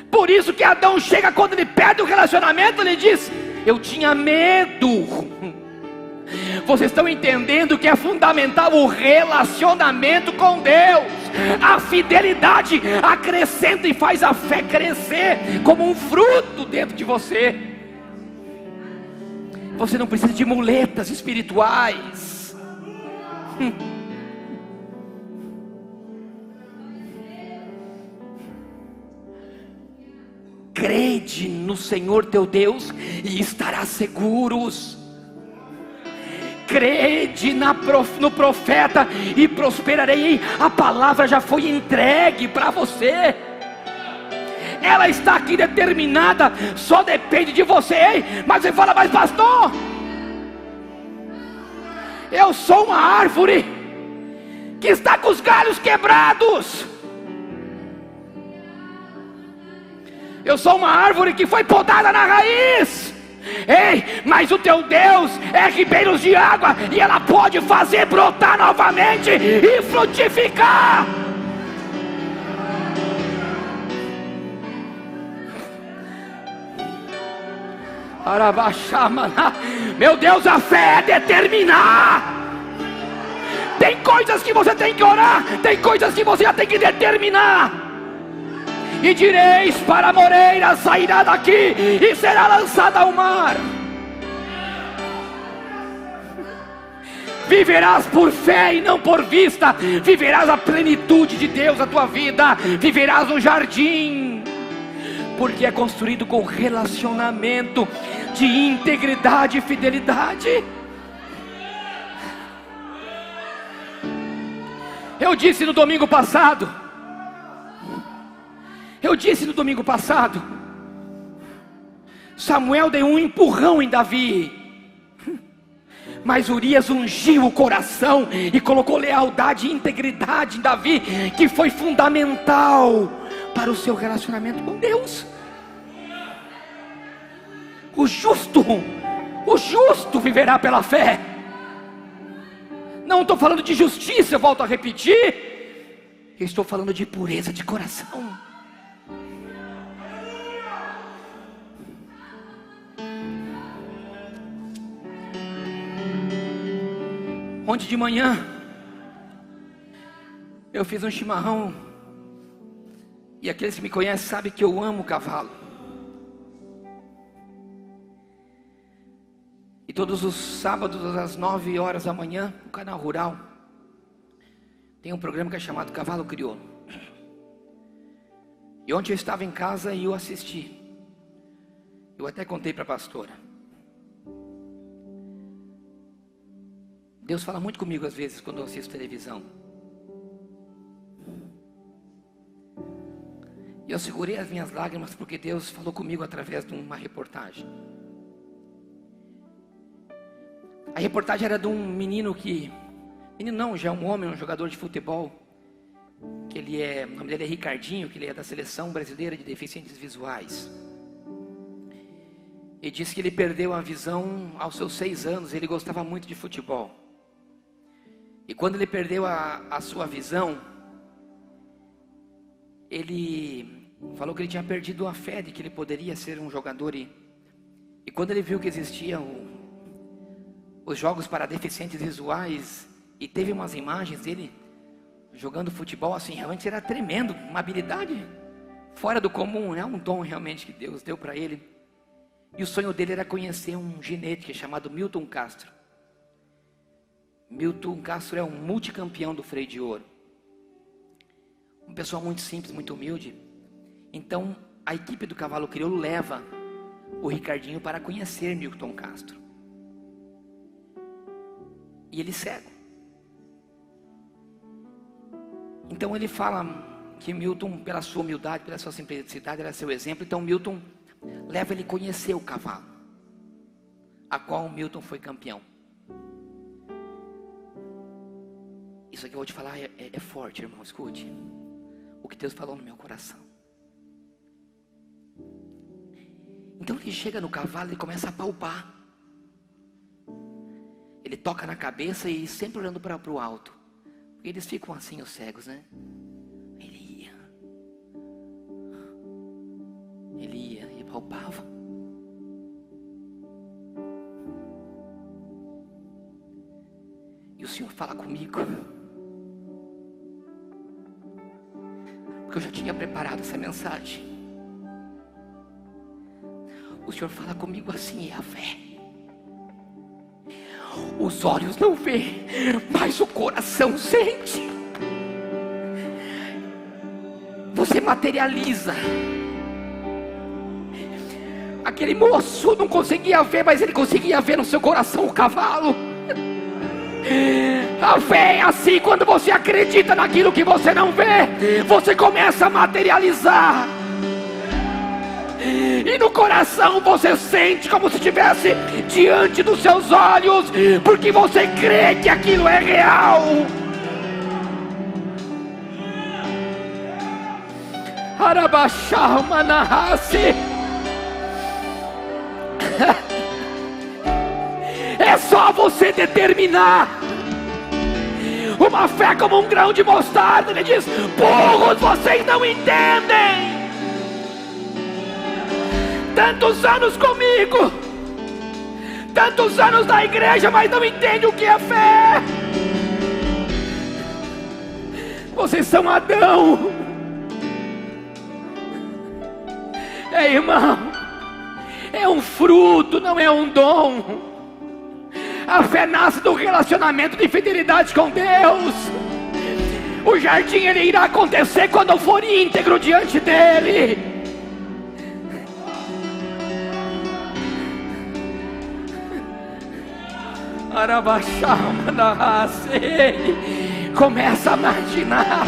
Speaker 1: Por isso que Adão chega, quando ele perde o relacionamento, ele diz, eu tinha medo. Vocês estão entendendo que é fundamental o relacionamento com Deus. A fidelidade acrescenta e faz a fé crescer como um fruto dentro de você. Você não precisa de muletas espirituais. Crede no Senhor teu Deus e estarás seguros. Crede no profeta e prosperarei. A palavra já foi entregue para você. Ela está aqui determinada, só depende de você. Mas você fala, mas pastor, eu sou uma árvore que está com os galhos quebrados. Eu sou uma árvore que foi podada na raiz. Ei, mas o teu Deus é ribeiros de água, e ela pode fazer brotar novamente e frutificar. Meu Deus, a fé é determinar. Tem coisas que você tem que orar, tem coisas que você já tem que determinar. E direis para a moreira: sairá daqui e será lançada ao mar. Viverás por fé e não por vista. Viverás a plenitude de Deus na tua vida. Viverás no jardim, porque é construído com relacionamento de integridade e fidelidade. Eu disse no domingo passado, Samuel deu um empurrão em Davi, mas Urias ungiu o coração e colocou lealdade e integridade em Davi, que foi fundamental para o seu relacionamento com Deus. O justo viverá pela fé. Não estou falando de justiça, eu volto a repetir. Eu estou falando de pureza de coração. Ontem de manhã eu fiz um chimarrão, e aqueles que me conhecem sabem que eu amo cavalo. E todos os sábados às 9 horas da manhã, no canal Rural, tem um programa que é chamado Cavalo Crioulo. E ontem eu estava em casa e eu assisti. Eu até contei para a pastora. Deus fala muito comigo às vezes quando eu assisto televisão. E eu segurei as minhas lágrimas porque Deus falou comigo através de uma reportagem. A reportagem era de um menino já é um homem, um jogador de futebol, que o nome dele é Ricardinho, que ele é da Seleção Brasileira de Deficientes Visuais. E disse que ele perdeu a visão aos seus 6 anos, ele gostava muito de futebol. E quando ele perdeu a sua visão, ele falou que ele tinha perdido a fé de que ele poderia ser um jogador. E quando ele viu que existiam os jogos para deficientes visuais, e teve umas imagens dele jogando futebol, assim, realmente era tremendo, uma habilidade fora do comum, um dom realmente que Deus deu para ele. E o sonho dele era conhecer um ginete chamado Milton Castro. Milton Castro é um multicampeão do freio de ouro, uma pessoa muito simples, muito humilde. Então a equipe do Cavalo Crioulo leva o Ricardinho para conhecer Milton Castro. E ele cego. Então ele fala que Milton, pela sua humildade, pela sua simplicidade, era seu exemplo. Então Milton leva ele a conhecer o cavalo, a qual Milton foi campeão. Isso aqui eu vou te falar é forte, irmão, escute o que Deus falou no meu coração. Então ele chega no cavalo e começa a palpar. Ele toca na cabeça e sempre olhando para o alto. Porque eles ficam assim, os cegos, né? Ele ia e palpava. E o Senhor fala comigo, porque eu já tinha preparado essa mensagem. O Senhor fala comigo assim: é a fé. Os olhos não veem, mas o coração sente. Você materializa. Aquele moço não conseguia ver, mas ele conseguia ver no seu coração o cavalo. A fé é assim: quando você acredita naquilo que você não vê, você começa a materializar. E no coração você sente como se estivesse diante dos seus olhos, porque você crê que aquilo é real. É só você determinar. Uma fé como um grão de mostarda. Ele diz: burros, vocês não entendem. Tantos anos comigo, tantos anos na igreja, mas não entendem o que é fé. Vocês são Adão. Irmão, é um fruto, não é um dom. A fé nasce do relacionamento de fidelidade com Deus. O jardim ele irá acontecer quando eu for íntegro diante dele. Começa a imaginar.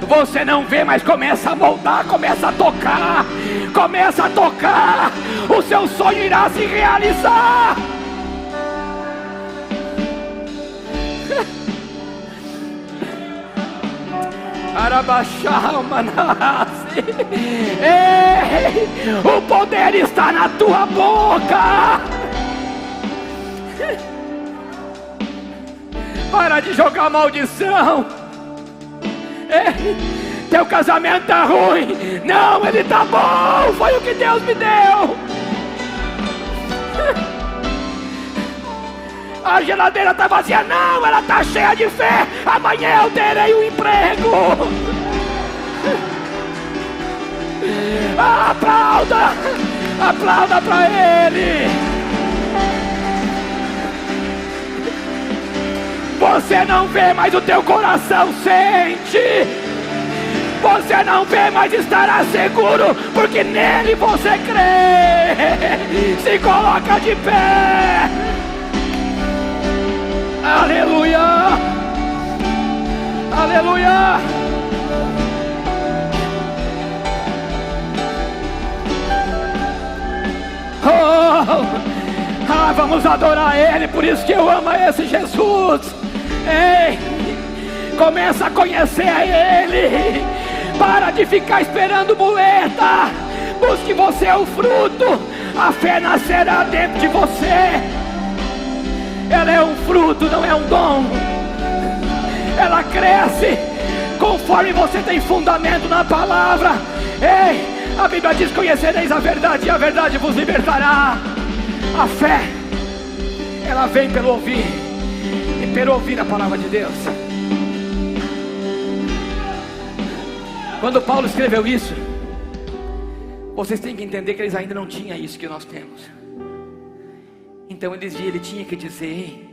Speaker 1: Você não vê, mas começa a moldar, começa a tocar. Começa a tocar. O seu sonho irá se realizar. Ei, o poder está na tua boca. Para de jogar maldição. Teu casamento tá ruim. Não, ele tá bom. Foi o que Deus me deu. A geladeira tá vazia. Não, ela tá cheia de fé. Amanhã eu terei um emprego. Aplauda. Aplauda pra ele. Você não vê, mas o teu coração sente. Você não vê, mas estará seguro, porque nele você crê. Se coloca de pé. Aleluia. Aleluia. Vamos adorar ele. Por isso que eu amo esse Jesus. Ei, começa a conhecer a ele. Para de ficar esperando muleta. Busque você o fruto. A fé nascerá dentro de você. Ela é um fruto, não é um dom. Ela cresce conforme você tem fundamento na palavra. Ei, a Bíblia diz: conhecereis a verdade e a verdade vos libertará. A fé, ela vem pelo ouvir, e pelo ouvir a palavra de Deus. Quando Paulo escreveu isso, vocês têm que entender que eles ainda não tinham isso que nós temos. Então ele tinha que dizer: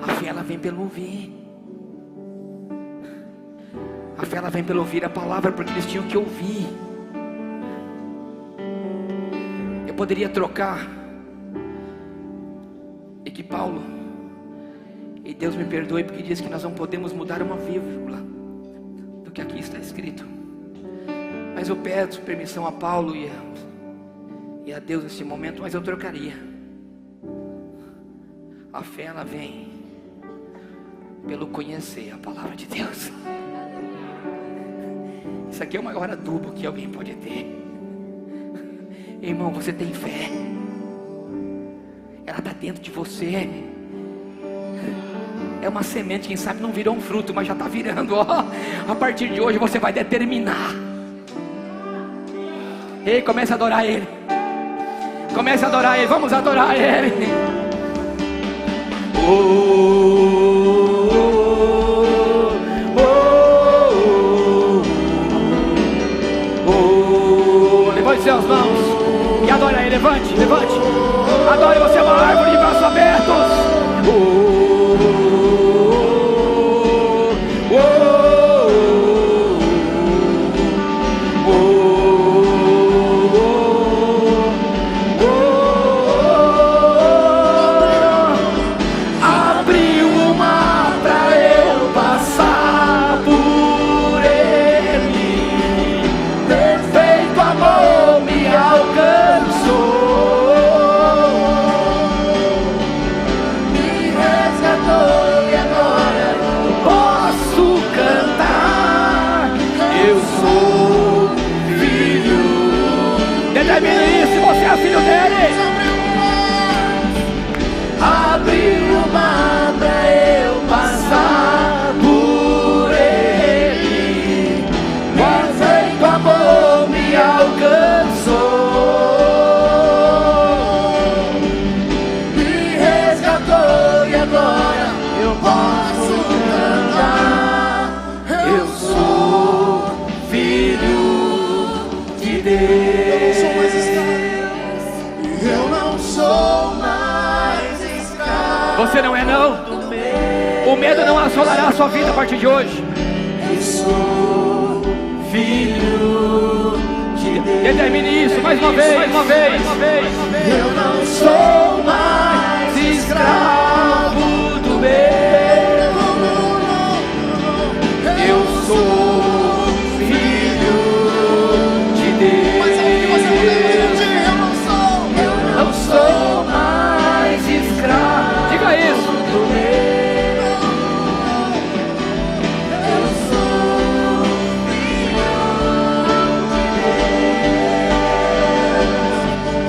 Speaker 1: a fé ela vem pelo ouvir. A fé ela vem pelo ouvir a palavra, porque eles tinham que ouvir. Eu poderia trocar e que Paulo, e Deus me perdoe porque diz que nós não podemos mudar uma vírgula do que aqui está escrito, mas eu peço permissão a Paulo e a Deus nesse momento, mas eu trocaria. A fé ela vem pelo conhecer a palavra de Deus. Isso aqui é o maior adubo que alguém pode ter. Irmão, você tem fé. Ela está dentro de você. É uma semente, quem sabe não virou um fruto, mas já está virando. A partir de hoje você vai determinar. Ei, comece a adorar Ele. Comece a adorar Ele. Vamos adorar Ele. Levante suas mãos e adore Ele. Levante, levante. Adore, você é uma árvore de braços abertos. Abriu o mar pra eu passar por ele. Perfeito amor me alcançou. Determine isso, se você é filho dele. Abre você não é não. O medo não assolará a sua vida a partir de hoje.
Speaker 2: Eu sou filho de Deus.
Speaker 1: Determine isso mais uma vez, mais uma vez, mais uma vez.
Speaker 2: Eu não sou mais escravo do medo. Eu sou filho de Deus.
Speaker 3: Mas é o que você puder dizer,
Speaker 2: Eu não sou mais escravo.
Speaker 1: Diga isso.
Speaker 2: Do medo. Eu sou filho de Deus.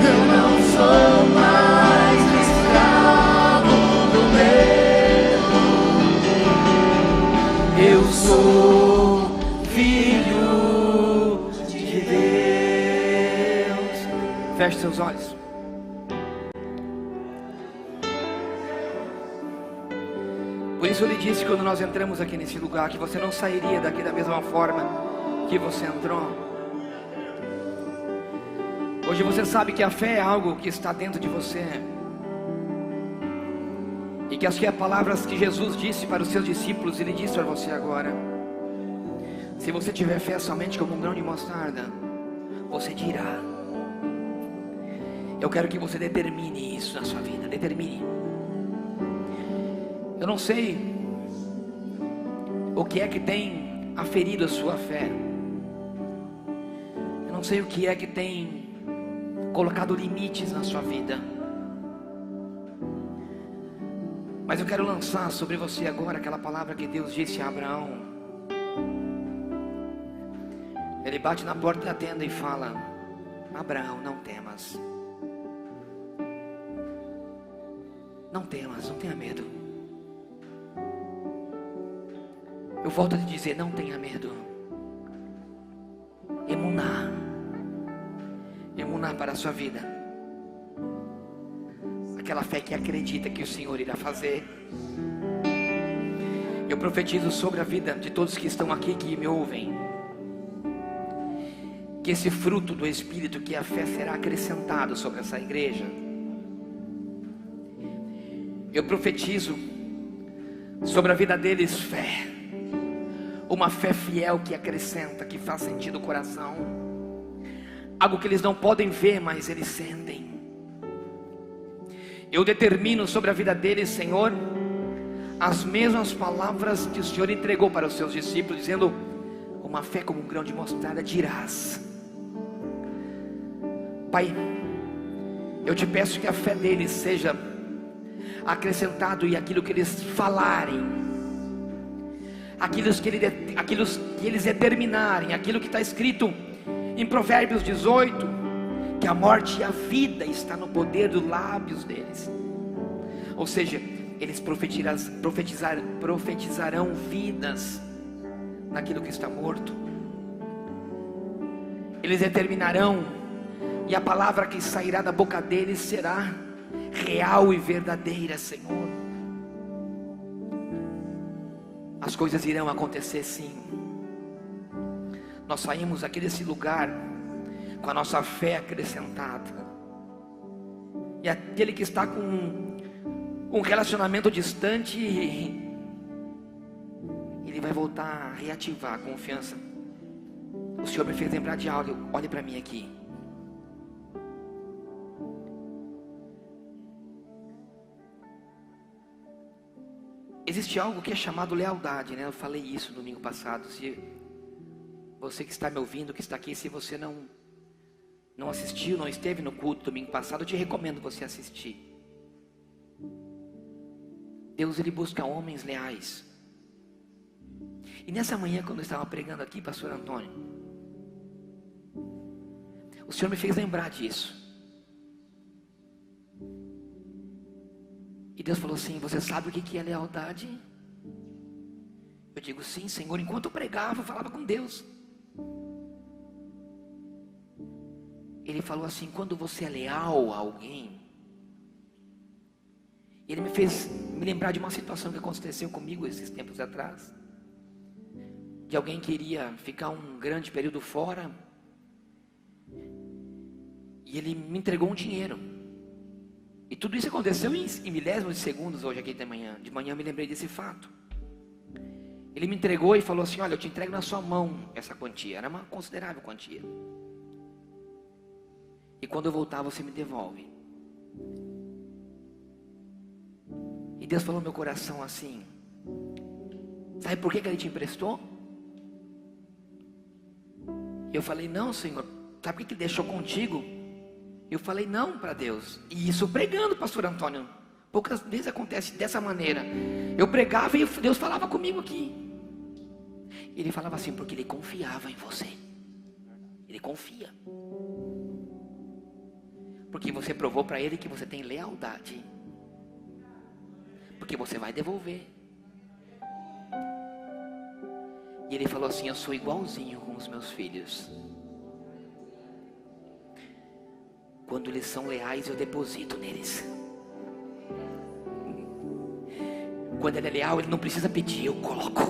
Speaker 2: Eu não sou mais escravo do medo. Eu sou filho de Deus.
Speaker 1: Feche seus olhos. Por isso eu lhe disse quando nós entramos aqui nesse lugar que você não sairia daqui da mesma forma que você entrou. Hoje você sabe que a fé é algo que está dentro de você. E que as palavras que Jesus disse para os seus discípulos, Ele disse para você agora. Se você tiver fé somente como um grão de mostarda, você dirá. Eu quero que você determine isso na sua vida. Determine. Eu não sei o que é que tem aferido a sua fé. Eu não sei o que é que tem colocado limites na sua vida. Mas eu quero lançar sobre você agora aquela palavra que Deus disse a Abraão. Ele bate na porta da tenda e fala: Abraão, não temas. Não temas, não tenha medo. Eu volto a te dizer, não tenha medo. Emuná. Emuná para a sua vida. Aquela fé que acredita que o Senhor irá fazer. Eu profetizo sobre a vida de todos que estão aqui, que me ouvem, que esse fruto do Espírito, que a fé, será acrescentado sobre essa igreja. Eu profetizo sobre a vida deles fé. Uma fé fiel que acrescenta, que faz sentido o coração. Algo que eles não podem ver, mas eles sentem. Eu determino sobre a vida deles, Senhor, as mesmas palavras que o Senhor entregou para os seus discípulos, dizendo: uma fé como um grão de mostarda dirás. Pai, eu te peço que a fé deles seja acrescentado, e aquilo que eles falarem, aquilo que eles determinarem, aquilo que está escrito em Provérbios 18, que a morte e a vida está no poder dos lábios deles. Ou seja, eles profetizarão vidas naquilo que está morto. Eles determinarão, e a palavra que sairá da boca deles será real e verdadeira, Senhor. As coisas irão acontecer sim. Nós saímos aqui desse lugar com a nossa fé acrescentada. E aquele que está com um relacionamento distante, ele vai voltar a reativar a confiança. O Senhor me fez lembrar de algo. Olhe para mim aqui. Existe algo que é chamado lealdade, né? Eu falei isso no domingo passado. Se você que está me ouvindo, que está aqui, se você não assistiu, não esteve no culto domingo passado, eu te recomendo você assistir. Deus, Ele busca homens leais. E nessa manhã, quando eu estava pregando aqui, pastor Antônio, o Senhor me fez lembrar disso. E Deus falou assim: você sabe o que é lealdade? Eu digo: sim, Senhor. Enquanto eu pregava, eu falava com Deus. Ele falou assim: quando você é leal a alguém. Ele me fez me lembrar de uma situação que aconteceu comigo esses tempos atrás. De alguém que iria ficar um grande período fora, e ele me entregou um dinheiro. E tudo isso aconteceu em milésimos de segundos hoje aqui de manhã. De manhã eu me lembrei desse fato. Ele me entregou e falou assim: olha, eu te entrego na sua mão essa quantia. Era uma considerável quantia. E quando eu voltar você me devolve. E Deus falou no meu coração assim: sabe por que Ele te emprestou? Eu falei: não, Senhor. Sabe por que Ele deixou contigo? Eu falei não para Deus. E isso pregando, pastor Antônio. Poucas vezes acontece dessa maneira. Eu pregava e Deus falava comigo aqui. Ele falava assim, porque Ele confiava em você. Ele confia. Porque você provou para Ele que você tem lealdade. Porque você vai devolver. E Ele falou assim: eu sou igualzinho com os meus filhos. Quando eles são leais, eu deposito neles. Quando ele é leal, ele não precisa pedir, eu coloco.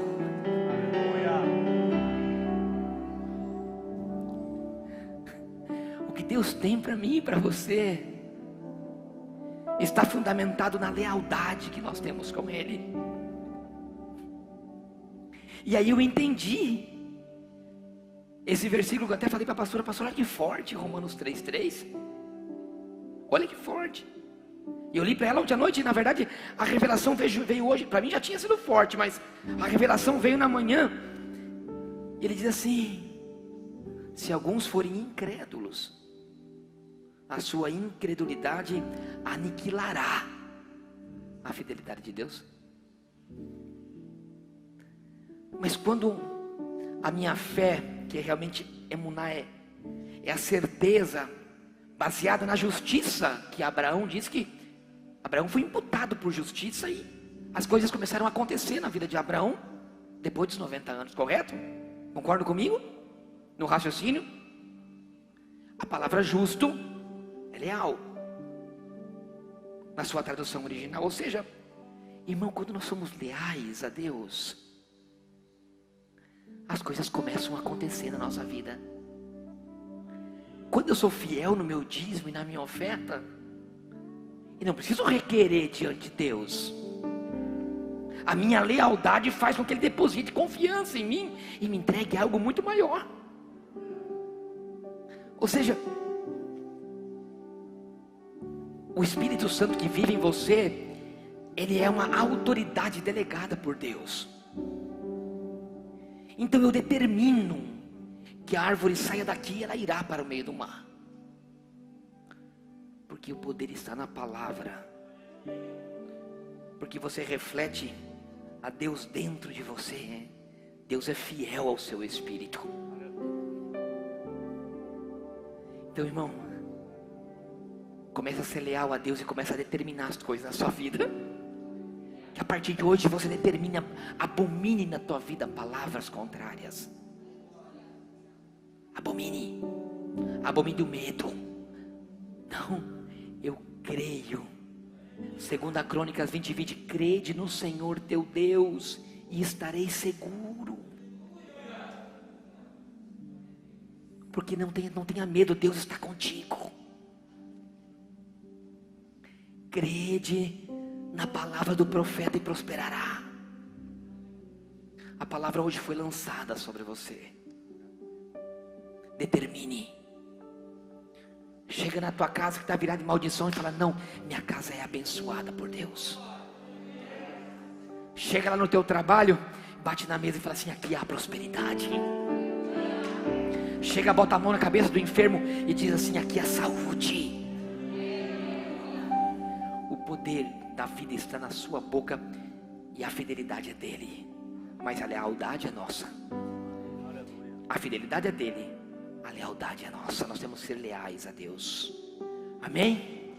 Speaker 1: O que Deus tem para mim e para você está fundamentado na lealdade que nós temos com Ele. E aí eu entendi esse versículo que eu até falei para a pastora: pastora, olha que forte, Romanos 3:3. Olha que forte. E eu li para ela ontem à noite, e na verdade a revelação veio hoje. Para mim já tinha sido forte, mas a revelação veio na manhã. E ele diz assim: se alguns forem incrédulos, a sua incredulidade aniquilará a fidelidade de Deus. Mas quando a minha fé, que é realmente emuná, é a certeza baseada na justiça, que Abraão diz que Abraão foi imputado por justiça, e as coisas começaram a acontecer na vida de Abraão depois dos 90 anos, correto? Concorda comigo? No raciocínio? A palavra justo é leal na sua tradução original. Ou seja, irmão, quando nós somos leais a Deus, as coisas começam a acontecer na nossa vida. Quando eu sou fiel no meu dízimo e na minha oferta, e não preciso requerer diante de Deus, a minha lealdade faz com que Ele deposite confiança em mim e me entregue algo muito maior. Ou seja, o Espírito Santo que vive em você, ele é uma autoridade delegada por Deus. Então eu determino que a árvore saia daqui e ela irá para o meio do mar. Porque o poder está na palavra. Porque você reflete a Deus dentro de você. Deus é fiel ao seu espírito. Então, irmão, comece a ser leal a Deus e comece a determinar as coisas na sua vida. Que a partir de hoje você determine, abomine na tua vida palavras contrárias. Abomine. Abomine o medo. Não, eu creio. 2 Crônicas 20:20, crede no Senhor teu Deus e estareis seguro. Porque não tenha medo, Deus está contigo. Crede na palavra do profeta e prosperará. A palavra hoje foi lançada sobre você. Determine. Chega na tua casa que está virada de maldição e fala: não, minha casa é abençoada por Deus. Chega lá no teu trabalho, bate na mesa e fala assim: aqui há prosperidade. Chega, bota a mão na cabeça do enfermo e diz assim: aqui há saúde. O poder da vida está na sua boca e a fidelidade é dele, mas a lealdade é nossa. A fidelidade é dele, a lealdade é nossa. Nós temos que ser leais a Deus. Amém?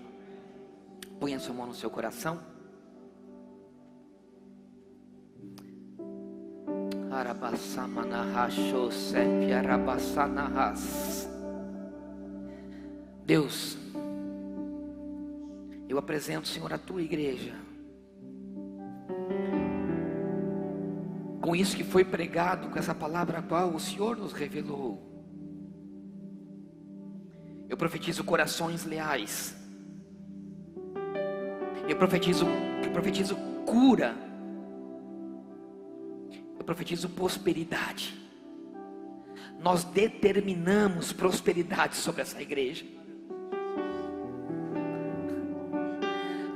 Speaker 1: Põe a sua mão no seu coração. Deus, eu apresento, Senhor, a tua igreja, com isso que foi pregado, com essa palavra a qual o Senhor nos revelou. Eu profetizo corações leais, Eu profetizo cura. Eu profetizo prosperidade. Nós determinamos prosperidade sobre essa igreja.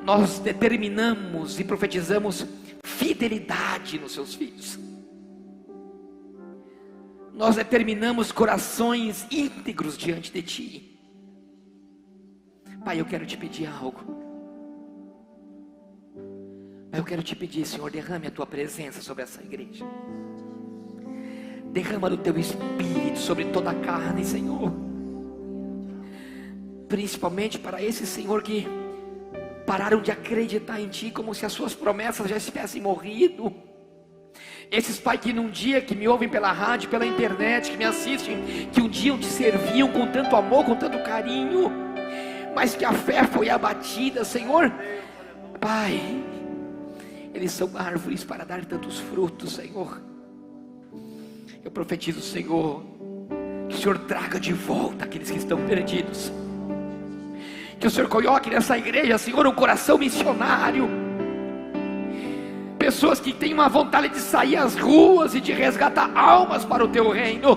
Speaker 1: Nós determinamos e profetizamos fidelidade nos seus filhos. Nós determinamos corações íntegros diante de Ti. Pai, eu quero te pedir algo. Pai, eu quero te pedir, Senhor, derrame a Tua presença sobre essa igreja. Derrama do Teu Espírito sobre toda a carne, Senhor. Principalmente para esse, Senhor, que pararam de acreditar em Ti, como se as Suas promessas já tivessem morrido. Esses, Pai, que num dia que me ouvem pela rádio, pela internet, que me assistem, que um dia Te serviam com tanto amor, com tanto carinho, mas que a fé foi abatida, Senhor. Pai, eles são árvores para dar tantos frutos, Senhor. Eu profetizo, Senhor, que o Senhor traga de volta aqueles que estão perdidos. Que o Senhor coloque nessa igreja, Senhor, um coração missionário. Pessoas que têm uma vontade de sair às ruas e de resgatar almas para o Teu reino.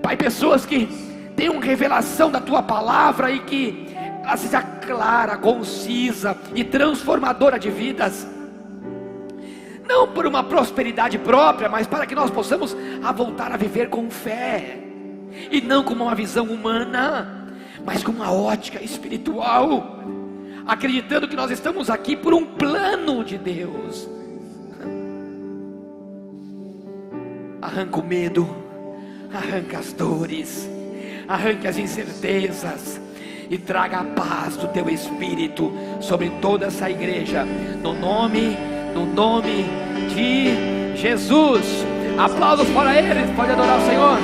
Speaker 1: Pai, pessoas que tenham revelação da Tua palavra e que ela seja clara, concisa e transformadora de vidas. Não por uma prosperidade própria, mas para que nós possamos voltar a viver com fé. E não com uma visão humana, mas com uma ótica espiritual, acreditando que nós estamos aqui por um plano de Deus. Arranca o medo, arranca as dores, arranca as incertezas e traga a paz do Teu Espírito sobre toda essa igreja, no nome de Jesus. Aplausos para eles, pode adorar o Senhor.